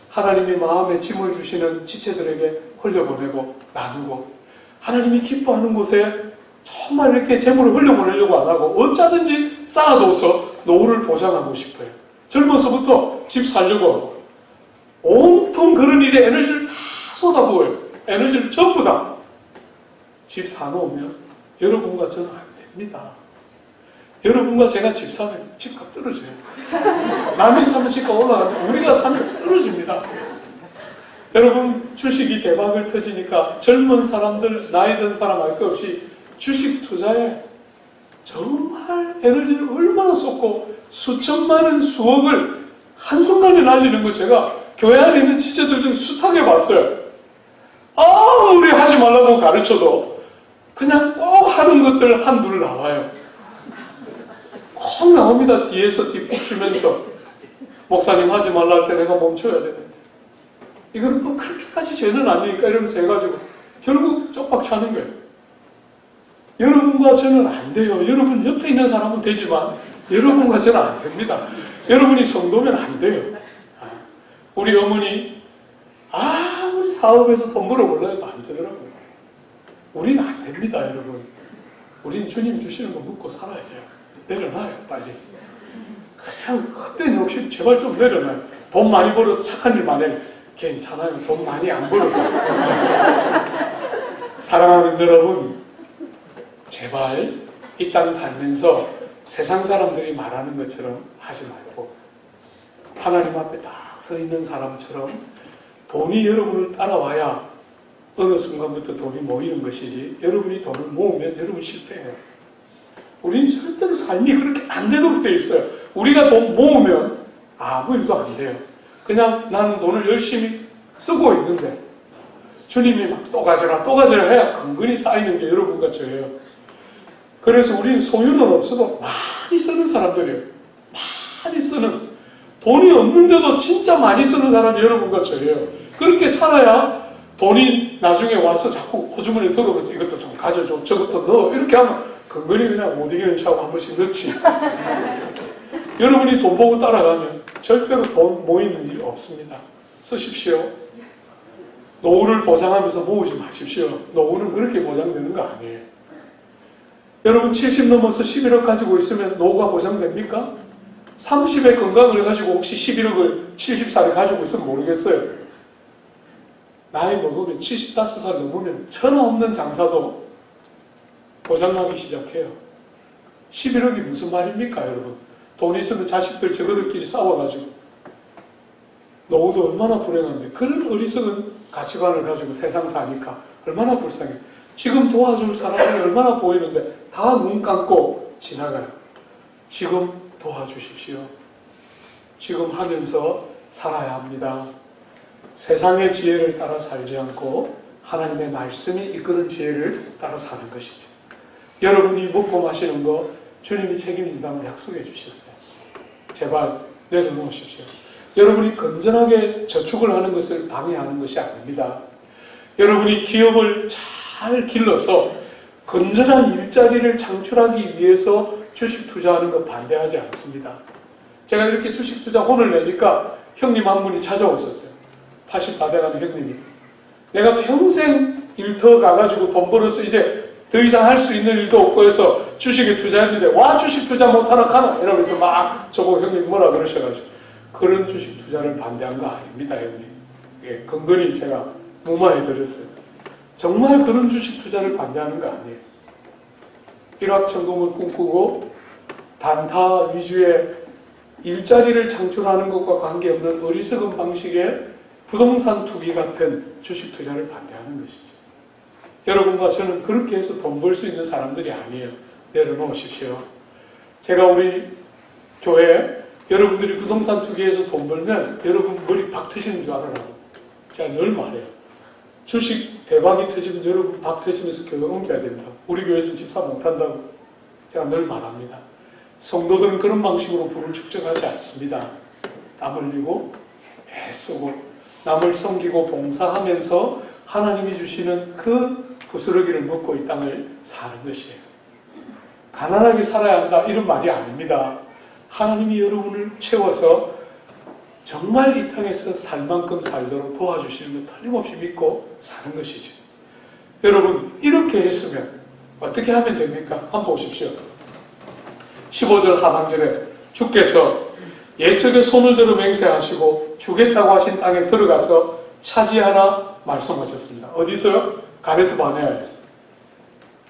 하나님이 마음에 짐을 주시는 지체들에게 흘려보내고 나누고 하나님이 기뻐하는 곳에 정말 이렇게 재물을 흘려보내려고 안 하고 어쩌든지 쌓아둬서 노후를 보장하고 싶어요. 젊어서부터 집 살려고 하고 온통 그런 일에 에너지를 다 쏟아부어요. 에너지를 전부 다. 집 사놓으면 여러분과 저는 안 됩니다. 여러분과 제가 집 사면 집값 떨어져요. 남이 사면 집값 올라가면 우리가 사면 떨어집니다. 여러분, 주식이 대박을 터지니까 젊은 사람들, 나이 든 사람 할 것 없이 주식 투자에 정말 에너지를 얼마나 쏟고 수천만 원, 수억을 한순간에 날리는 거 제가 교회 안에 있는 지체들 중 숱하게 봤어요. 아무리 하지 말라고 가르쳐도 그냥 꼭 하는 것들 한둘 나와요. 꼭 나옵니다. 뒤에서 뒷북 주면서 목사님 하지 말라 할 때 내가 멈춰야 되는데 이거는 뭐 그렇게까지 죄는 아니니까 이러면서 해가지고 결국 쪽박 차는 거예요. 여러분과 저는 안 돼요. 여러분 옆에 있는 사람은 되지만 여러분과 저는 안 됩니다. 여러분이 성도면 안 돼요. 우리 어머니 아무리 사업에서 돈 벌어올라 해도 안 되더라고요. 우리는 안 됩니다, 여러분. 우린 주님 주시는 거 먹고 살아야 돼요. 내려놔요, 빨리. 그냥 헛된 욕심 제발 좀 내려놔요. 돈 많이 벌어서 착한 일만 해. 괜찮아요. 돈 많이 안 벌어도. 사랑하는 여러분, 제발 이 땅 살면서 세상 사람들이 말하는 것처럼 하지 말고 하나님 앞에 딱 서 있는 사람처럼 돈이 여러분을 따라와야 어느 순간부터 돈이 모이는 것이지 여러분이 돈을 모으면 여러분 실패해요. 우리는 절대로 삶이 그렇게 안 되도록 되어 있어요. 우리가 돈 모으면 아무 일도 안 돼요. 그냥 나는 돈을 열심히 쓰고 있는데 주님이 막 또 가져라 또 가져라 해야 근근히 쌓이는 게 여러분과 저예요. 그래서 우리는 소유는 없어도 많이 쓰는 사람들이에요. 많이 쓰는. 돈이 없는데도 진짜 많이 쓰는 사람이 여러분과 저예요. 그렇게 살아야 돈이 나중에 와서 자꾸 호주머니에 들어오면서 이것도 좀 가져줘, 저것도 넣어. 이렇게 하면 근근히 그냥 못 이기는 차고 한 번씩 넣지. 여러분이 돈 보고 따라가면 절대로 돈 모이는 일 없습니다. 쓰십시오. 노후를 보장하면서 모으지 마십시오. 노후는 그렇게 보장되는 거 아니에요. 여러분 70 넘어서 11억 가지고 있으면 노후가 보장됩니까? 30의 건강을 가지고 혹시 11억을 70살에 가지고 있으면 모르겠어요. 나이 먹으면 75살 넘으면 천하 없는 장사도 고장나기 시작해요. 11억이 무슨 말입니까, 여러분? 돈 있으면 자식들 저거들끼리 싸워가지고 노후도 얼마나 불행한데 그런 어리석은 가치관을 가지고 세상 사니까 얼마나 불쌍해. 지금 도와줄 사람이 얼마나 보이는데 다 눈 감고 지나가요. 지금 도와주십시오. 지금 하면서 살아야 합니다. 세상의 지혜를 따라 살지 않고 하나님의 말씀이 이끄는 지혜를 따라 사는 것이죠. 여러분이 먹고 마시는 거 주님이 책임진다고 약속해 주셨어요. 제발 내려놓으십시오. 여러분이 건전하게 저축을 하는 것을 방해하는 것이 아닙니다. 여러분이 기업을 잘 길러서 건전한 일자리를 창출하기 위해서 주식 투자하는 거 반대하지 않습니다. 제가 이렇게 주식 투자 혼을 내니까 형님 한 분이 찾아오셨어요. 80 다 돼가는 형님이. 내가 평생 일터 가가지고 돈 벌어서 이제 더 이상 할 수 있는 일도 없고 해서 주식에 투자했는데 와 주식 투자 못하나 가나 이러면서 막 저보고 형님 뭐라 그러셔가지고 그런 주식 투자를 반대한 거 아닙니다, 형님. 예, 근거리 제가 무마해 드렸어요. 정말 그런 주식 투자를 반대하는 거 아니에요. 일확천금을 꿈꾸고 단타 위주의 일자리를 창출하는 것과 관계없는 어리석은 방식의 부동산 투기 같은 주식 투자를 반대하는 것이죠. 여러분과 저는 그렇게 해서 돈 벌 수 있는 사람들이 아니에요. 내려놓으십시오. 제가 우리 교회 여러분들이 부동산 투기해서 돈 벌면 여러분 머리 박 터지는 줄 알아라고 제가 늘 말해요. 주식 대박이 터지면 여러분 박 터지면서 교회 옮겨야 된다고. 우리 교회에서는 집사 못한다고 제가 늘 말합니다. 성도들은 그런 방식으로 부를 축적하지 않습니다. 땀 흘리고 애쓰고 남을 섬기고 봉사하면서 하나님이 주시는 그 부스러기를 먹고 이 땅을 사는 것이에요. 가난하게 살아야 한다 이런 말이 아닙니다. 하나님이 여러분을 채워서 정말 이 땅에서 살 만큼 살도록 도와주시는 것 틀림없이 믿고 사는 것이죠. 여러분 이렇게 했으면 어떻게 하면 됩니까? 한번 보십시오. 15절 하반절에 주께서 예적에 손을 들어 맹세하시고 주겠다고 하신 땅에 들어가서 차지하라 말씀하셨습니다. 어디서요? 가데스 바네아에서.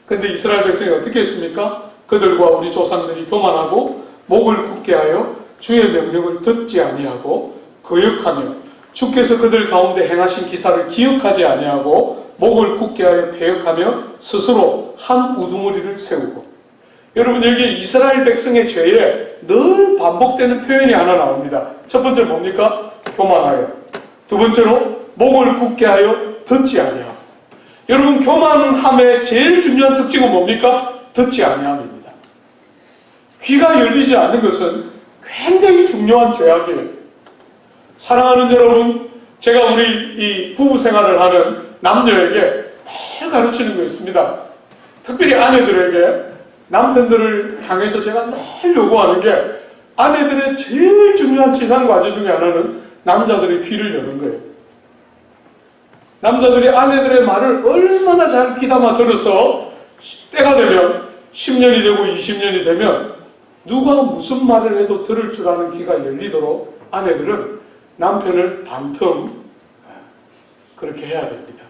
근데 이스라엘 백성이 어떻게 했습니까? 그들과 우리 조상들이 교만하고 목을 굳게 하여 주의 명령을 듣지 아니하고 거역하며 주께서 그들 가운데 행하신 기사를 기억하지 아니하고 목을 굳게 하여 배역하며 스스로 한 우두머리를 세우고. 여러분 여기 이스라엘 백성의 죄에 늘 반복되는 표현이 하나 나옵니다. 첫 번째 뭡니까? 교만하여. 두 번째로 목을 굳게 하여 듣지 아니하고. 여러분 교만함의 제일 중요한 특징은 뭡니까? 듣지 아니함입니다. 귀가 열리지 않는 것은 굉장히 중요한 죄악이에요. 사랑하는 여러분, 제가 우리 이 부부 생활을 하는 남녀에게 매일 가르치는 거 있습니다. 특별히 아내들에게 남편들을 향해서 제가 늘 요구하는 게 아내들의 제일 중요한 지상 과제 중에 하나는 남자들의 귀를 여는 거예요. 남자들이 아내들의 말을 얼마나 잘 귀담아 들어서 때가 되면 10년이 되고 20년이 되면 누가 무슨 말을 해도 들을 줄 아는 귀가 열리도록 아내들은 남편을 반틈 그렇게 해야 됩니다.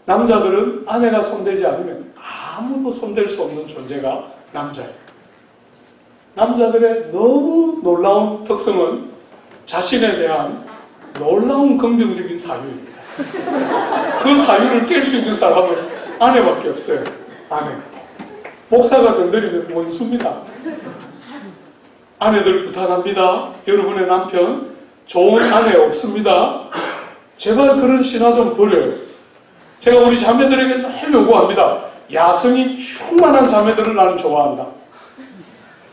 남자들은 아내가 손대지 않으면 아무도 손댈 수 없는 존재가 남자예요. 남자들의 너무 놀라운 특성은 자신에 대한 놀라운 긍정적인 사유입니다. 그 사유를 깰 수 있는 사람은 아내밖에 없어요. 아내. 목사가 건드리는 원수입니다. 아내들 부탁합니다. 여러분의 남편 좋은 아내 없습니다. 제발 그런 신화 좀 버려요. 제가 우리 자매들에게 늘 요구합니다. 야성이 충만한 자매들을 나는 좋아한다.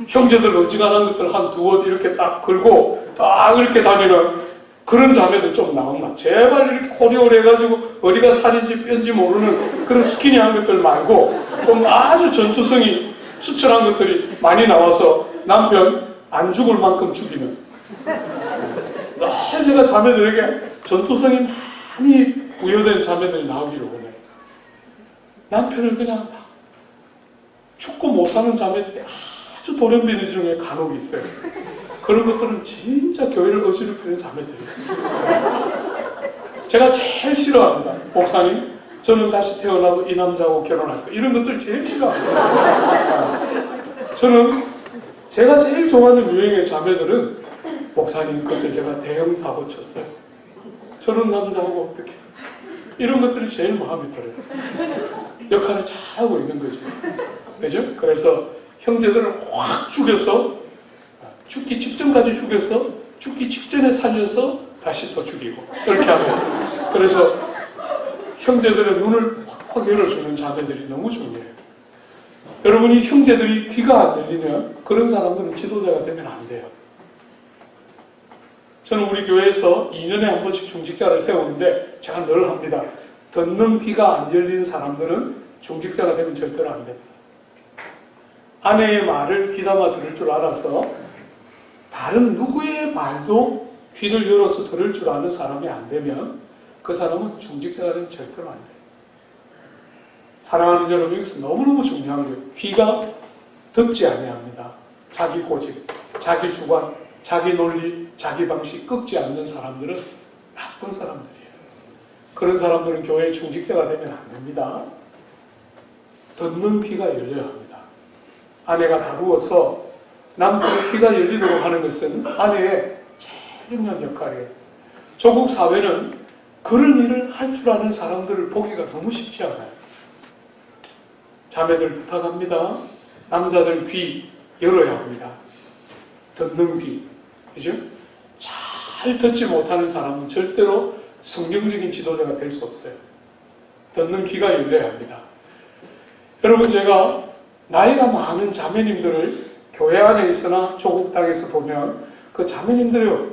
형제들 어지간한 것들 한 두 옷 이렇게 딱 걸고 딱 이렇게 다니는 그런 자매들 좀 나온다. 제발 이렇게 호리호리 해가지고 어디가 살인지 뼈인지 모르는 그런 스키니한 것들 말고 좀 아주 전투성이 수출한 것들이 많이 나와서 남편 안 죽을 만큼 죽이는. 늘 제가 자매들에게 전투성이 많이 부여된 자매들이 나오기를 원해요. 남편을 그냥 축구 못하는 자매들이 아주 돌연변이 중에 간혹 있어요. 그런 것들은 진짜 교회를 어지럽히는 자매들이에요. 제가 제일 싫어합니다. 목사님, 저는 다시 태어나서 이 남자하고 결혼할 거예요. 이런 것들 제일 싫어합니다. 저는 제가 제일 좋아하는 유형의 자매들은 목사님, 그때 제가 대형 사고 쳤어요. 저런 남자하고 어떻게 이런 것들이 제일 마음에 들어요. 역할을 잘하고 있는 거죠. 그죠? 그래서 형제들을 확 죽여서 죽기 직전까지 죽여서 죽기 직전에 살려서 다시 또 죽이고 이렇게 하면 그래서 형제들의 눈을 확확 열어주는 자매들이 너무 중요해요. 여러분이 형제들이 귀가 안 열리면 그런 사람들은 지도자가 되면 안 돼요. 저는 우리 교회에서 2년에 한 번씩 중직자를 세우는데 제가 늘 합니다. 듣는 귀가 안 열린 사람들은 중직자가 되면 절대로 안 됩니다. 아내의 말을 귀담아 들을 줄 알아서 다른 누구의 말도 귀를 열어서 들을 줄 아는 사람이 안 되면 그 사람은 중직자가 되면 절대로 안 돼요. 사랑하는 여러분, 여기서 너무너무 중요한 거예요. 귀가 듣지 아니합니다. 자기 고집, 자기 주관, 자기 논리, 자기 방식 꺾지 않는 사람들은 나쁜 사람들이에요. 그런 사람들은 교회의 중직자가 되면 안 됩니다. 듣는 귀가 열려야 합니다. 아내가 다루어서 남편의 귀가 열리도록 하는 것은 아내의 제일 중요한 역할이에요. 조국 사회는 그런 일을 할 줄 아는 사람들을 보기가 너무 쉽지 않아요. 자매들 부탁합니다. 남자들 귀 열어야 합니다. 듣는 귀. 그죠? 잘 듣지 못하는 사람은 절대로 성경적인 지도자가 될 수 없어요. 듣는 귀가 열려야 합니다. 여러분, 제가 나이가 많은 자매님들을 교회 안에 있으나 조국 땅에서 보면 그 자매님들의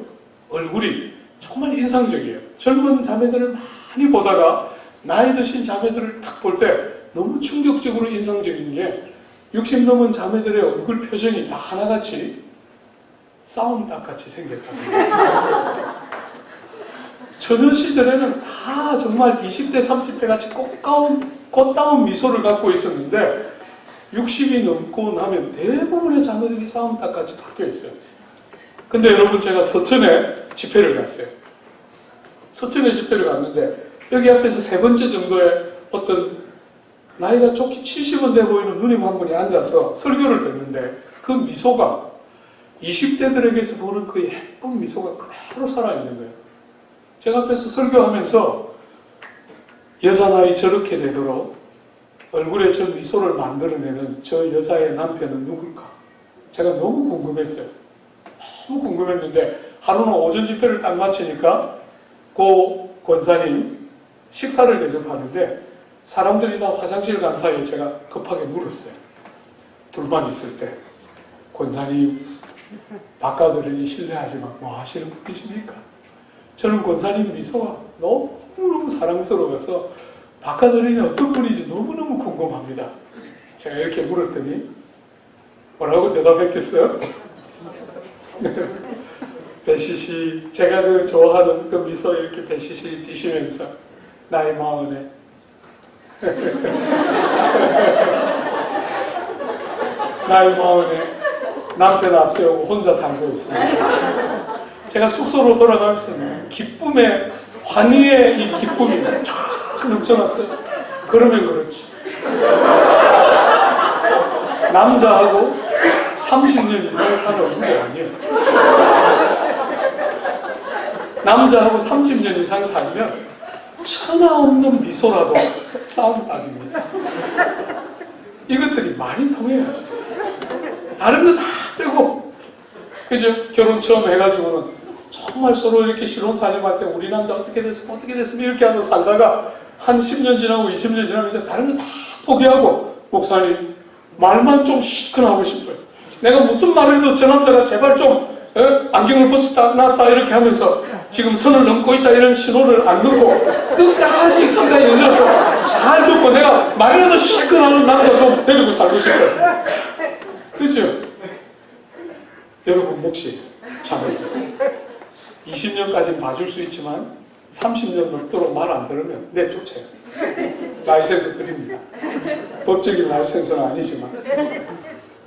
얼굴이 정말 인상적이에요. 젊은 자매들을 많이 보다가 나이 드신 자매들을 딱 볼 때 너무 충격적으로 인상적인 게 60 넘은 자매들의 얼굴 표정이 다 하나같이 싸움닭같이 생겼답니다. 처녀 시절에는 다 정말 20대, 30대 같이 꽃다운 미소를 갖고 있었는데 60이 넘고 나면 대부분의 자매들이 싸움닭같이 바뀌어 있어요. 근데 여러분, 제가 서천에 집회를 갔어요. 서천에 집회를 갔는데 여기 앞에서 세 번째 정도의 어떤 나이가 좋게 70은 돼 보이는 누님 한 분이 앉아서 설교를 듣는데 그 미소가 20대들에게서 보는 그 예쁜 미소가 그대로 살아있는 거예요. 제가 앞에서 설교하면서 여자 나이 저렇게 되도록 얼굴에 저 미소를 만들어내는 저 여자의 남편은 누굴까? 제가 너무 궁금했어요. 너무 궁금했는데 하루는 오전 집회를 딱 마치니까 그 권사님 식사를 대접하는데 사람들이 다 화장실 간 사이에 제가 급하게 물었어요. 둘만 있을 때. 권사님, 바깥어른이 실례하지만 뭐 하시는 분이십니까? 저는 권사님 미소가 너무너무 사랑스러워서 바깥어른이 어떤 분인지 너무너무 궁금합니다. 제가 이렇게 물었더니 뭐라고 대답했겠어요? 배시시, 제가 그 좋아하는 그 미소 이렇게 배시시 띄시면서 나이 40에 나이 40에 남편 앞세우고 혼자 살고 있습니다. 제가 숙소로 돌아가면서 기쁨의, 환희의 이 기쁨이 쫙 넘쳐났어요. 그러면 그렇지. 남자하고 30년 이상 사는 게 아니에요. 남자하고 30년 이상 살면 천하 없는 미소라도 싸움닭입니다. 이것들이 말이 통해야죠. 다른 거 다 빼고, 그죠? 결혼 처음 해가지고는 정말 서로 이렇게 신혼살림할 때 우리 남자 어떻게 됐으면 이렇게 하고 살다가 한 10년 지나고 20년 지나면 이제 다른 거 다 포기하고, 목사님 말만 좀 실컷 하고 싶어요. 내가 무슨 말을 해도 저 남자가 제발 좀 안경을 벗었다 놨다 이렇게 하면서 지금 선을 넘고 있다 이런 신호를 안 듣고 끝까지 귀가 열려서 잘 듣고 내가 말이라도 실컷 하는 남자 좀 데리고 살고 싶어요. 그죠? 여러분 몫이 자매들 20년까지는 봐줄 수 있지만 30년 넘도록 말 안 들으면 내쫓아요. 라이센스 드립니다. 법적인 라이센스는 아니지만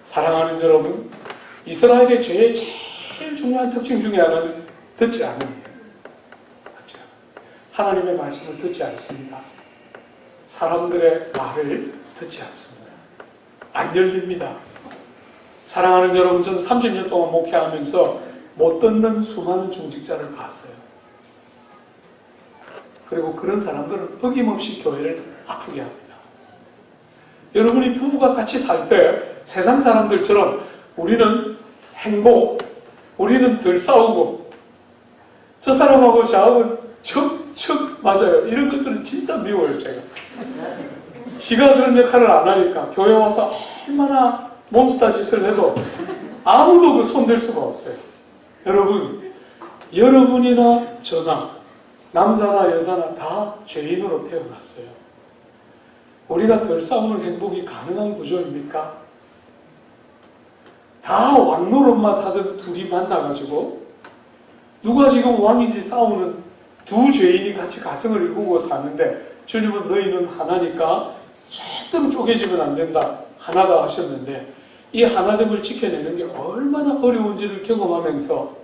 사랑하는 여러분, 이스라엘의 죄의 제일 중요한 특징 중에 하나는 듣지 않음이에요. 하나님의 말씀을 듣지 않습니다. 사람들의 말을 듣지 않습니다. 안 열립니다. 사랑하는 여러분, 저는 30년 동안 목회하면서 못 듣는 수많은 중직자를 봤어요. 그리고 그런 사람들은 어김없이 교회를 아프게 합니다. 여러분이 부부가 같이 살 때 세상 사람들처럼 우리는 행복, 우리는 덜 싸우고, 저 사람하고 저하고 척척 맞아요. 이런 것들은 진짜 미워요, 제가. 지가 그런 역할을 안 하니까 교회 와서 얼마나 몬스터 짓을 해도 아무도 그 손댈 수가 없어요. 여러분, 여러분이나 저나 남자나 여자나 다 죄인으로 태어났어요. 우리가 덜 싸우는 행복이 가능한 구조입니까? 다 왕노릇만 하던 둘이 만나가지고 누가 지금 왕인지 싸우는 두 죄인이 같이 가정을 이루고 사는데 주님은 너희는 하나니까 절대로 쪼개지면 안 된다. 하나다 하셨는데 이 하나됨을 지켜내는 게 얼마나 어려운지를 경험하면서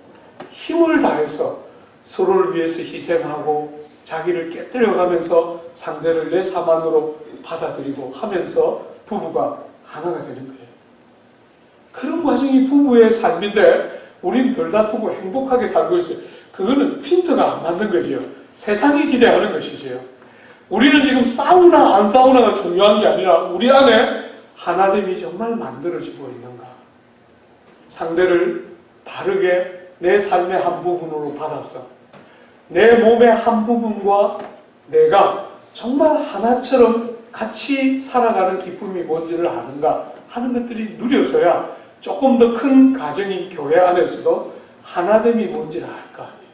힘을 다해서 서로를 위해서 희생하고 자기를 깨뜨려가면서 상대를 내 사만으로 받아들이고 하면서 부부가 하나가 되는 거예요. 그런 과정이 부부의 삶인데 우린 덜 다투고 행복하게 살고 있어요. 그거는 핀트가 안 맞는 거지요. 세상이 기대하는 것이지요. 우리는 지금 싸우나 안 싸우나가 중요한 게 아니라 우리 안에 하나됨이 정말 만들어지고 있는가. 상대를 바르게 내 삶의 한 부분으로 받아서 내 몸의 한 부분과 내가 정말 하나처럼 같이 살아가는 기쁨이 뭔지를 아는가 하는 것들이 누려져야 조금 더 큰 가정인 교회 안에서도 하나됨이 뭔지를 알 거 아니에요.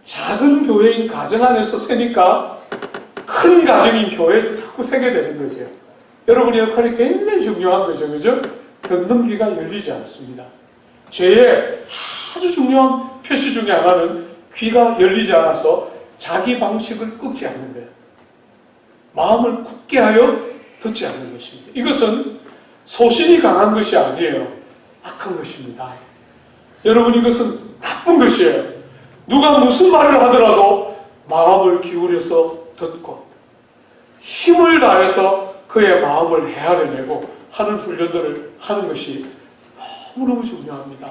작은 교회인 가정 안에서 세니까 큰 가정인 교회에서 자꾸 세게 되는 거죠. 여러분의 역할이 굉장히 중요한 거죠. 그죠? 듣는 귀가 열리지 않습니다. 죄의 아주 중요한 표시 중에 하나는 귀가 열리지 않아서 자기 방식을 꺾지 않는 거예요. 마음을 굳게 하여 듣지 않는 것입니다. 이것은 소신이 강한 것이 아니에요. 악한 것입니다. 여러분, 이것은 나쁜 것이에요. 누가 무슨 말을 하더라도 마음을 기울여서 듣고 힘을 다해서 그의 마음을 헤아려내고 하는 훈련들을 하는 것이 너무너무 중요합니다.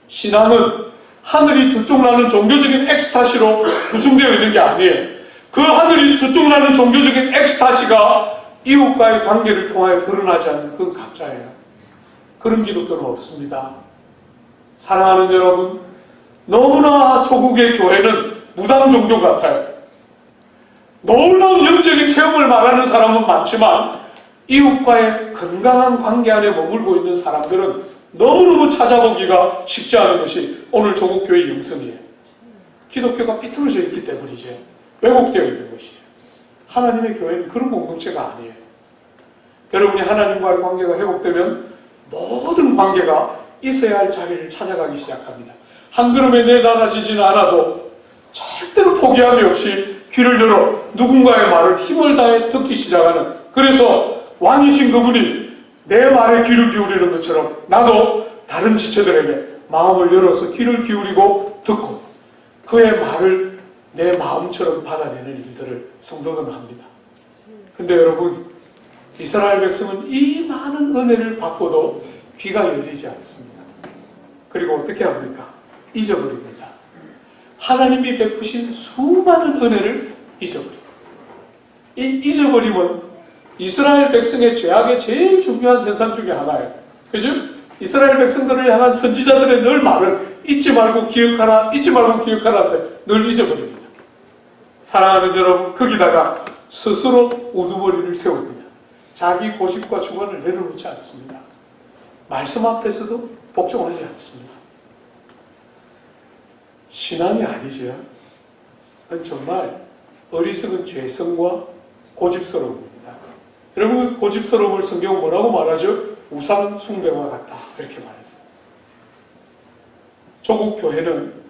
신앙은 하늘이 두 쪽 나는 종교적인 엑스타시로 구성되어 있는 게 아니에요. 그 하늘이 두 쪽 나는 종교적인 엑스타시가 이웃과의 관계를 통하여 드러나지 않는 그건 가짜예요. 그런 기독교는 없습니다. 사랑하는 여러분, 너무나 조국의 교회는 무당 종교 같아요. 놀라운 영적인 체험을 말하는 사람은 많지만 이웃과의 건강한 관계 안에 머물고 있는 사람들은 너무너무 찾아보기가 쉽지 않은 것이 오늘 조국교회의 영성이에요. 기독교가 삐뚤어져 있기 때문이죠. 왜곡되어 있는 것이에요. 하나님의 교회는 그런 공동체가 아니에요. 여러분이 하나님과의 관계가 회복되면 모든 관계가 있어야 할 자리를 찾아가기 시작합니다. 한 걸음에 내달아지지는 않아도 절대로 포기함이 없이 귀를 열어 누군가의 말을 힘을 다해 듣기 시작하는, 그래서 왕이신 그분이 내 말에 귀를 기울이는 것처럼 나도 다른 지체들에게 마음을 열어서 귀를 기울이고 듣고 그의 말을 내 마음처럼 받아내는 일들을 성도들은 합니다. 근데 여러분, 이스라엘 백성은 이 많은 은혜를 받고도 귀가 열리지 않습니다. 그리고 어떻게 합니까? 잊어버립니다. 하나님이 베푸신 수많은 은혜를 잊어버립니다. 이 잊어버림은 이스라엘 백성의 죄악의 제일 중요한 현상 중에 하나예요. 그죠? 이스라엘 백성들을 향한 선지자들의 늘 말은 잊지 말고 기억하라, 잊지 말고 기억하라는데 늘 잊어버립니다. 사랑하는 여러분, 거기다가 스스로 우두머리를 세웁니다. 자기 고집과 주관을 내려놓지 않습니다. 말씀 앞에서도 복종하지 않습니다. 신앙이 아니죠. 그건 정말 어리석은 죄성과 고집스러움입니다. 여러분, 그 고집스러움을 성경은 뭐라고 말하죠? 우상 숭배와 같다, 이렇게 말했어요. 조국 교회는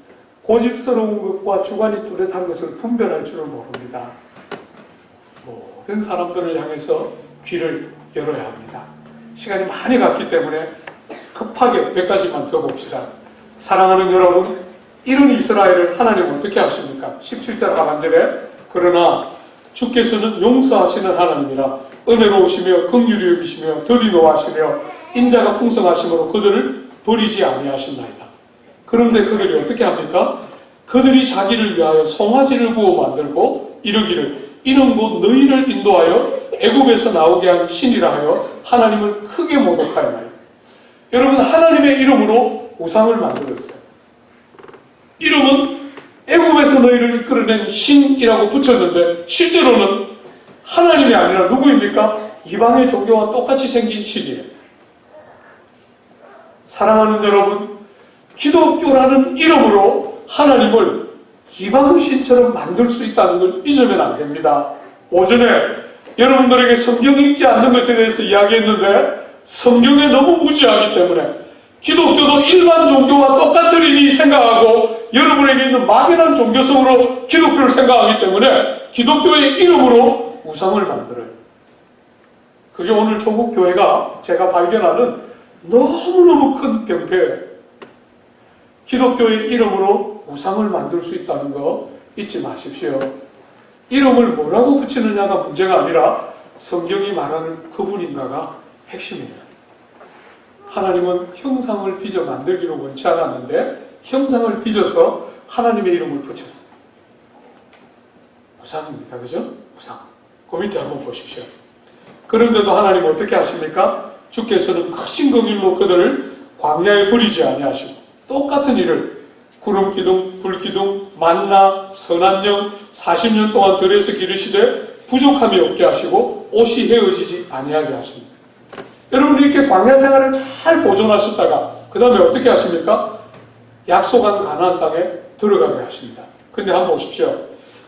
고집스러운 것과 주관이 뚜렷한 것을 분별할 줄을 모릅니다. 모든 사람들을 향해서 귀를 열어야 합니다. 시간이 많이 갔기 때문에 급하게 몇 가지만 더 봅시다. 사랑하는 여러분, 이런 이스라엘을 하나님 어떻게 하십니까? 17절 하반절에 그러나 주께서는 용서하시는 하나님이라 은혜로우시며 긍휼히 여기시며 더디 노하시며 인자가 풍성하심으로 그들을 버리지 아니하신나이다. 그런데 그들이 어떻게 합니까? 그들이 자기를 위하여 송아지를 구워 만들고 이르기를 이는 곧 너희를 인도하여 애굽에서 나오게 한 신이라 하여 하나님을 크게 모독하였나이다. 여러분, 하나님의 이름으로 우상을 만들었어요. 이름은 애굽에서 너희를 이끌어낸 신이라고 붙였는데 실제로는 하나님이 아니라 누구입니까? 이방의 종교와 똑같이 생긴 신이에요. 사랑하는 여러분, 기독교라는 이름으로 하나님을 이방 신처럼 만들 수 있다는 걸 잊으면 안 됩니다. 오전에 여러분들에게 성경 읽지 않는 것에 대해서 이야기했는데 성경에 너무 무지하기 때문에 기독교도 일반 종교와 똑같으리니 생각하고 여러분에게 있는 막연한 종교성으로 기독교를 생각하기 때문에 기독교의 이름으로 우상을 만들어요. 그게 오늘 조국 교회가 제가 발견하는 너무너무 큰 병폐예요. 기독교의 이름으로 우상을 만들 수 있다는 거 잊지 마십시오. 이름을 뭐라고 붙이느냐가 문제가 아니라 성경이 말하는 그분인가가 핵심입니다. 하나님은 형상을 빚어 만들기로 원치 않았는데 형상을 빚어서 하나님의 이름을 붙였어요. 우상입니다. 그죠? 우상. 그 밑에 한번 보십시오. 그런데도 하나님 어떻게 하십니까? 주께서는 크신 긍휼로 그들을 광야에 버리지 아니하시고 똑같은 일을 구름 기둥, 불 기둥, 만나, 선한 영 40년 동안 들에서 기르시되 부족함이 없게 하시고 옷이 헤어지지 아니하게 하십니다. 여러분, 이렇게 광야 생활을 잘 보존하셨다가 그 다음에 어떻게 하십니까? 약속한 가나안 땅에 들어가게 하십니다. 근데 한번 보십시오.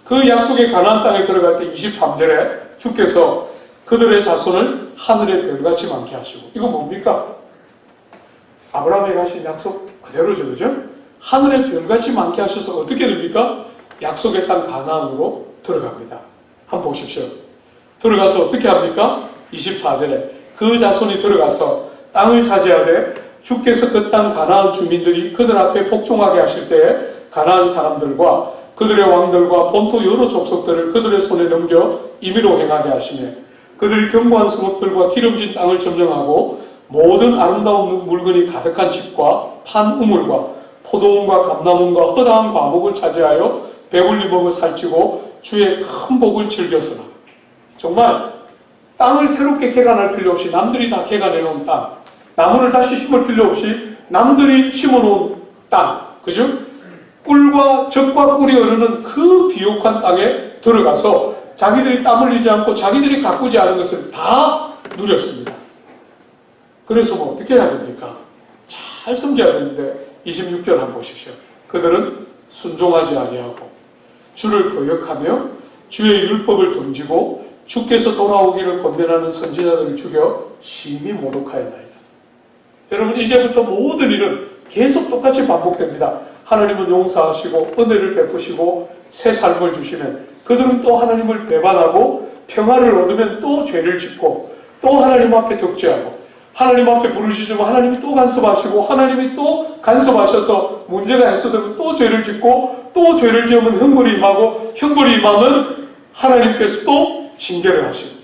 그 약속의 가나안 땅에 들어갈 때 23절에 주께서 그들의 자손을 하늘의 별같이 많게 하시고, 이거 뭡니까? 아브라함에게 하신 약속 그대로죠, 그죠? 하늘의 별같이 많게 하셔서 어떻게 됩니까? 약속의 땅 가나안으로 들어갑니다. 한번 보십시오. 들어가서 어떻게 합니까? 24절에 그 자손이 들어가서 땅을 차지하되 주께서 그 땅 가나안 주민들이 그들 앞에 복종하게 하실 때에 가나안 사람들과 그들의 왕들과 본토 여러 족속들을 그들의 손에 넘겨 임의로 행하게 하시며 그들이 견고한 성읍들과 기름진 땅을 점령하고 모든 아름다운 물건이 가득한 집과 판 우물과 포도원과 감나무와 허다한 과목을 차지하여 배불리 먹어 살찌고 주의 큰 복을 즐겼으나, 정말 땅을 새롭게 개간할 필요 없이 남들이 다 개간해 놓은 땅, 나무를 다시 심을 필요 없이 남들이 심어 놓은 땅, 그죠? 꿀과 젖과 꿀이 흐르는 그 비옥한 땅에 들어가서 자기들이 땀 흘리지 않고 자기들이 가꾸지 않은 것을 다 누렸습니다. 그래서 뭐 어떻게 해야 됩니까? 잘 섬겨야 되는데 26절 한번 보십시오. 그들은 순종하지 아니하고 주를 거역하며 주의 율법을 등지고 주께서 돌아오기를 권면하는 선지자들을 죽여 심히 모독하였나이다. 여러분, 이제부터 모든 일은 계속 똑같이 반복됩니다. 하나님은 용서하시고 은혜를 베푸시고 새 삶을 주시면 그들은 또 하나님을 배반하고 평화를 얻으면 또 죄를 짓고 또 하나님 앞에 덕죄하고 하나님 앞에 부르시지만 하나님이 또 간섭하시고 하나님이 또 간섭하셔서 문제가 있어서 또 죄를 짓고 또 죄를 지으면 형벌이 임하고 형벌이 임하면 하나님께서 또 징계를 하시고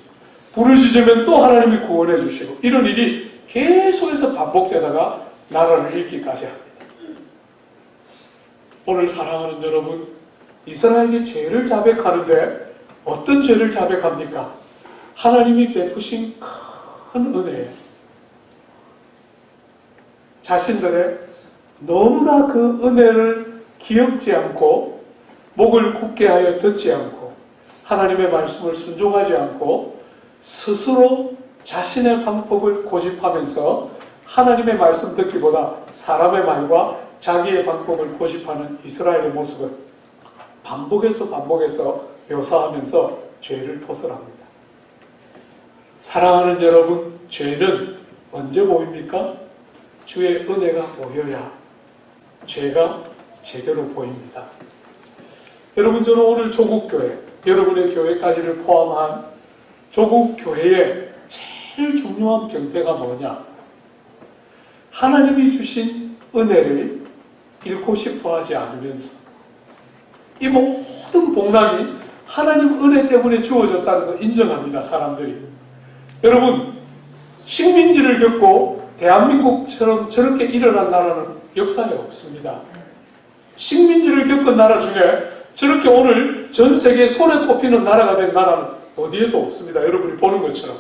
부르짖으면 또 하나님이 구원해 주시고 이런 일이 계속해서 반복되다가 나라를 잃기까지 합니다. 오늘 사랑하는 여러분, 이스라엘이 죄를 자백하는데 어떤 죄를 자백합니까? 하나님이 베푸신 큰 은혜예요. 자신들의 너무나 그 은혜를 기억지 않고 목을 굳게 하여 듣지 않고 하나님의 말씀을 순종하지 않고 스스로 자신의 방법을 고집하면서 하나님의 말씀 듣기보다 사람의 말과 자기의 방법을 고집하는 이스라엘의 모습을 반복해서 묘사하면서 죄를 토설합니다. 사랑하는 여러분, 죄는 언제 보입니까? 주의 은혜가 보여야 죄가 제대로 보입니다. 여러분, 저는 오늘 조국교회, 여러분의 교회까지를 포함한 조국교회의 제일 중요한 병폐가 뭐냐? 하나님이 주신 은혜를 잃고 싶어 하지 않으면서 이 모든 복락이 하나님 은혜 때문에 주어졌다는 걸 인정합니다, 사람들이. 여러분, 식민지를 겪고 대한민국처럼 저렇게 일어난 나라는 역사에 없습니다. 식민지를 겪은 나라 중에 저렇게 오늘 전 세계 손에 꼽히는 나라가 된 나라는 어디에도 없습니다. 여러분이 보는 것처럼.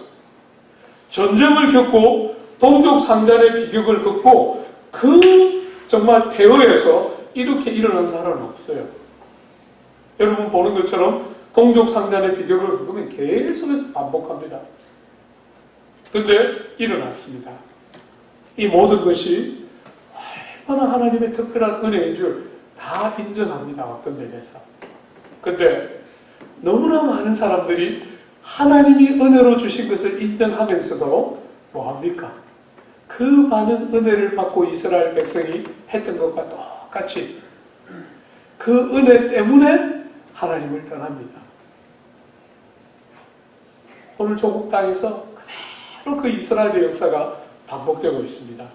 전쟁을 겪고 동족 상잔의 비극을 겪고 그 정말 폐허에서 이렇게 일어난 나라는 없어요. 여러분 보는 것처럼 동족 상잔의 비극을 겪으면 계속해서 반복합니다. 근데 일어났습니다. 이 모든 것이 얼마나 하나님의 특별한 은혜인 줄 다 인정합니다. 어떤 면에서. 근데 너무나 많은 사람들이 하나님이 은혜로 주신 것을 인정하면서도 뭐합니까? 그 많은 은혜를 받고 이스라엘 백성이 했던 것과 똑같이 그 은혜 때문에 하나님을 떠납니다. 오늘 조국 땅에서 그대로 그 이스라엘의 역사가 반복되고 있습니다.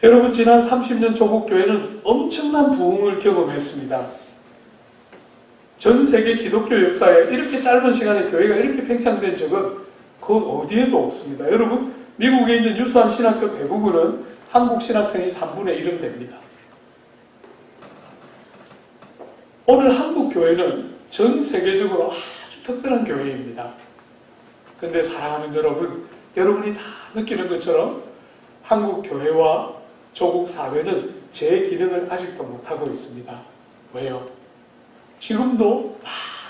여러분, 지난 30년 조국교회는 엄청난 부흥을 경험했습니다. 전 세계 기독교 역사에 이렇게 짧은 시간에 교회가 이렇게 팽창된 적은 그 어디에도 없습니다. 여러분, 미국에 있는 유수한 신학교 대부분은 한국 신학생이 3분의 1은 됩니다. 오늘 한국 교회는 전 세계적으로 아주 특별한 교회입니다. 근데 사랑하는 여러분, 여러분이 다 느끼는 것처럼 한국 교회와 조국 사회는 제 기능을 아직도 못하고 있습니다. 왜요? 지금도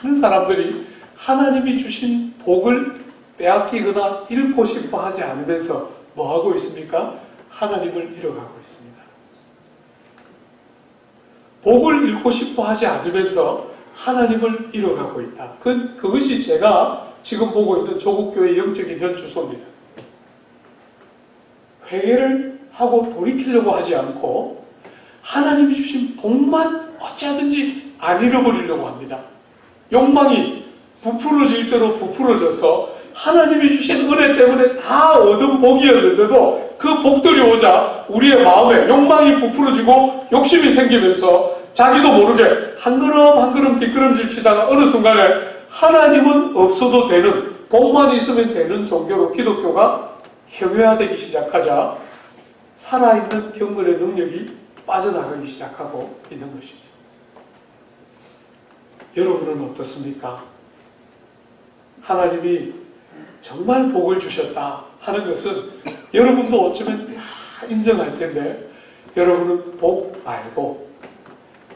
많은 사람들이 하나님이 주신 복을 빼앗기거나 잃고 싶어 하지 않으면서 뭐 하고 있습니까? 하나님을 잃어가고 있습니다. 복을 잃고 싶어 하지 않으면서 하나님을 잃어가고 있다. 그것이 제가 지금 보고 있는 조국교회의 영적인 현주소입니다. 회개를 하고 돌이키려고 하지 않고 하나님이 주신 복만 어찌하든지 안 잃어버리려고 합니다. 욕망이 부풀어질 대로 부풀어져서 하나님이 주신 은혜 때문에 다 얻은 복이었는데도 그 복들이 오자 우리의 마음에 욕망이 부풀어지고 욕심이 생기면서 자기도 모르게 한 걸음 한 걸음 뒷걸음질 치다가 어느 순간에 하나님은 없어도 되는, 복만 있으면 되는 종교로 기독교가 형용화되기 시작하자 살아있는 경건의 능력이 빠져나가기 시작하고 있는 것이죠. 여러분은 어떻습니까? 하나님이 정말 복을 주셨다 하는 것은 여러분도 어쩌면 다 인정할 텐데, 여러분은 복 말고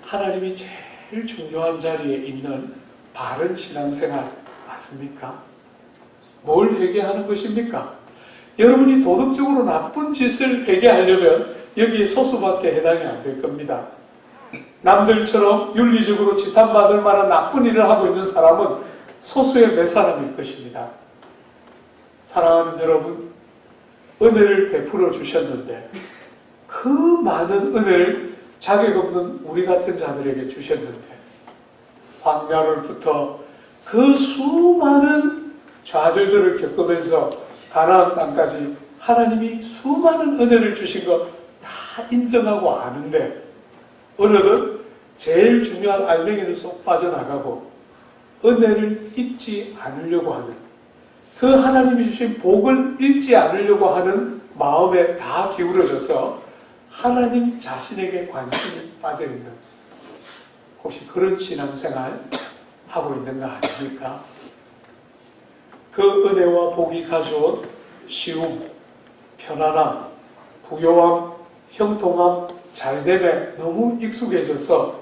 하나님이 제일 중요한 자리에 있는 바른 신앙생활 맞습니까? 뭘 회개하는 것입니까? 여러분이 도덕적으로 나쁜 짓을 회개하려면 여기에 소수밖에 해당이 안 될 겁니다. 남들처럼 윤리적으로 지탄받을 만한 나쁜 일을 하고 있는 사람은 소수의 몇 사람일 것입니다. 사랑하는 여러분, 은혜를 베풀어 주셨는데 그 많은 은혜를 자격 없는 우리 같은 자들에게 주셨는데 광야로부터 그 수많은 좌절들을 겪으면서 가나안 땅까지 하나님이 수많은 은혜를 주신 거 다 인정하고 아는데 오늘은 제일 중요한 알맹이를 쏙 빠져나가고 은혜를 잊지 않으려고 하는, 그 하나님이 주신 복을 잃지 않으려고 하는 마음에 다 기울어져서 하나님 자신에게 관심이 빠져있는, 혹시 그런 신앙생활 하고 있는 거 아닙니까? 그 은혜와 복이 가져온 쉬움, 편안함, 부요함, 형통함, 잘됨에 너무 익숙해져서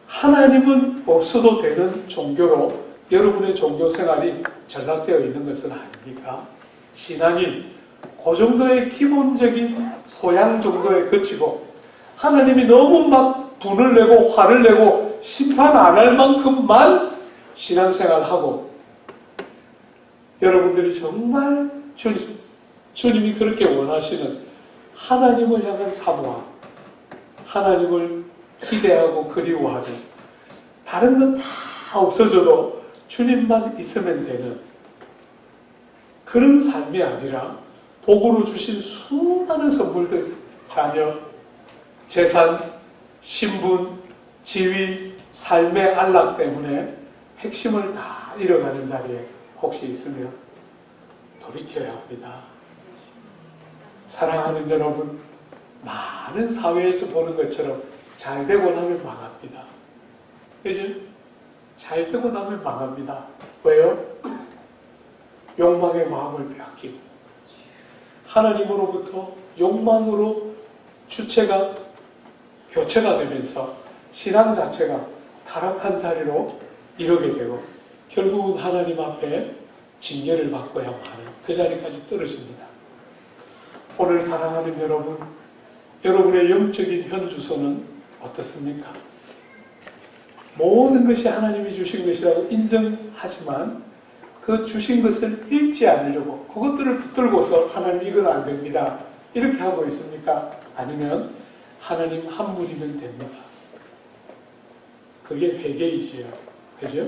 하나님은 없어도 되는 종교로 여러분의 종교 생활이 전락되어 있는 것은 아닙니까? 신앙이 그 정도의 기본적인 소양 정도에 그치고 하나님이 너무 막 분을 내고 화를 내고 심판 안 할 만큼만 신앙생활하고, 여러분들이 정말 주님이 그렇게 원하시는 하나님을 향한 사모함, 하나님을 기대하고 그리워하는, 다른 건 다 없어져도 주님만 있으면 되는 그런 삶이 아니라 복으로 주신 수많은 선물들, 자녀, 재산, 신분, 지위, 삶의 안락 때문에 핵심을 다 잃어가는 자리에 혹시 있으면 돌이켜야 합니다. 사랑하는 여러분, 많은 사회에서 보는 것처럼 잘 되고 나면 망합니다. 그죠? 잘 되고 나면 망합니다. 왜요? 욕망의 마음을 빼앗기고 하나님으로부터 욕망으로 주체가 교체가 되면서 신앙 자체가 타락한 자리로 이르게 되고 결국은 하나님 앞에 징계를 받고야 하는 그 자리까지 떨어집니다. 오늘 사랑하는 여러분, 여러분의 영적인 현주소는 어떻습니까? 모든 것이 하나님이 주신 것이라고 인정하지만 그 주신 것을 잃지 않으려고 그것들을 붙들고서 하나님 이건 안 됩니다. 이렇게 하고 있습니까? 아니면 하나님 한 분이면 됩니다. 그게 회개이지요. 그죠?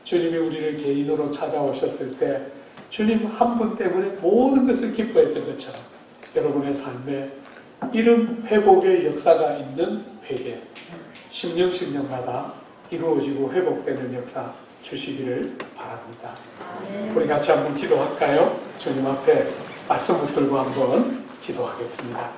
주님이 우리를 개인으로 찾아오셨을 때 주님 한 분 때문에 모든 것을 기뻐했던 것처럼 여러분의 삶에 이런 회복의 역사가 있는 회개, 심령마다 이루어지고 회복되는 역사 주시기를 바랍니다. 우리 같이 한번 기도할까요? 주님 앞에 말씀 붙들고 한번 기도하겠습니다.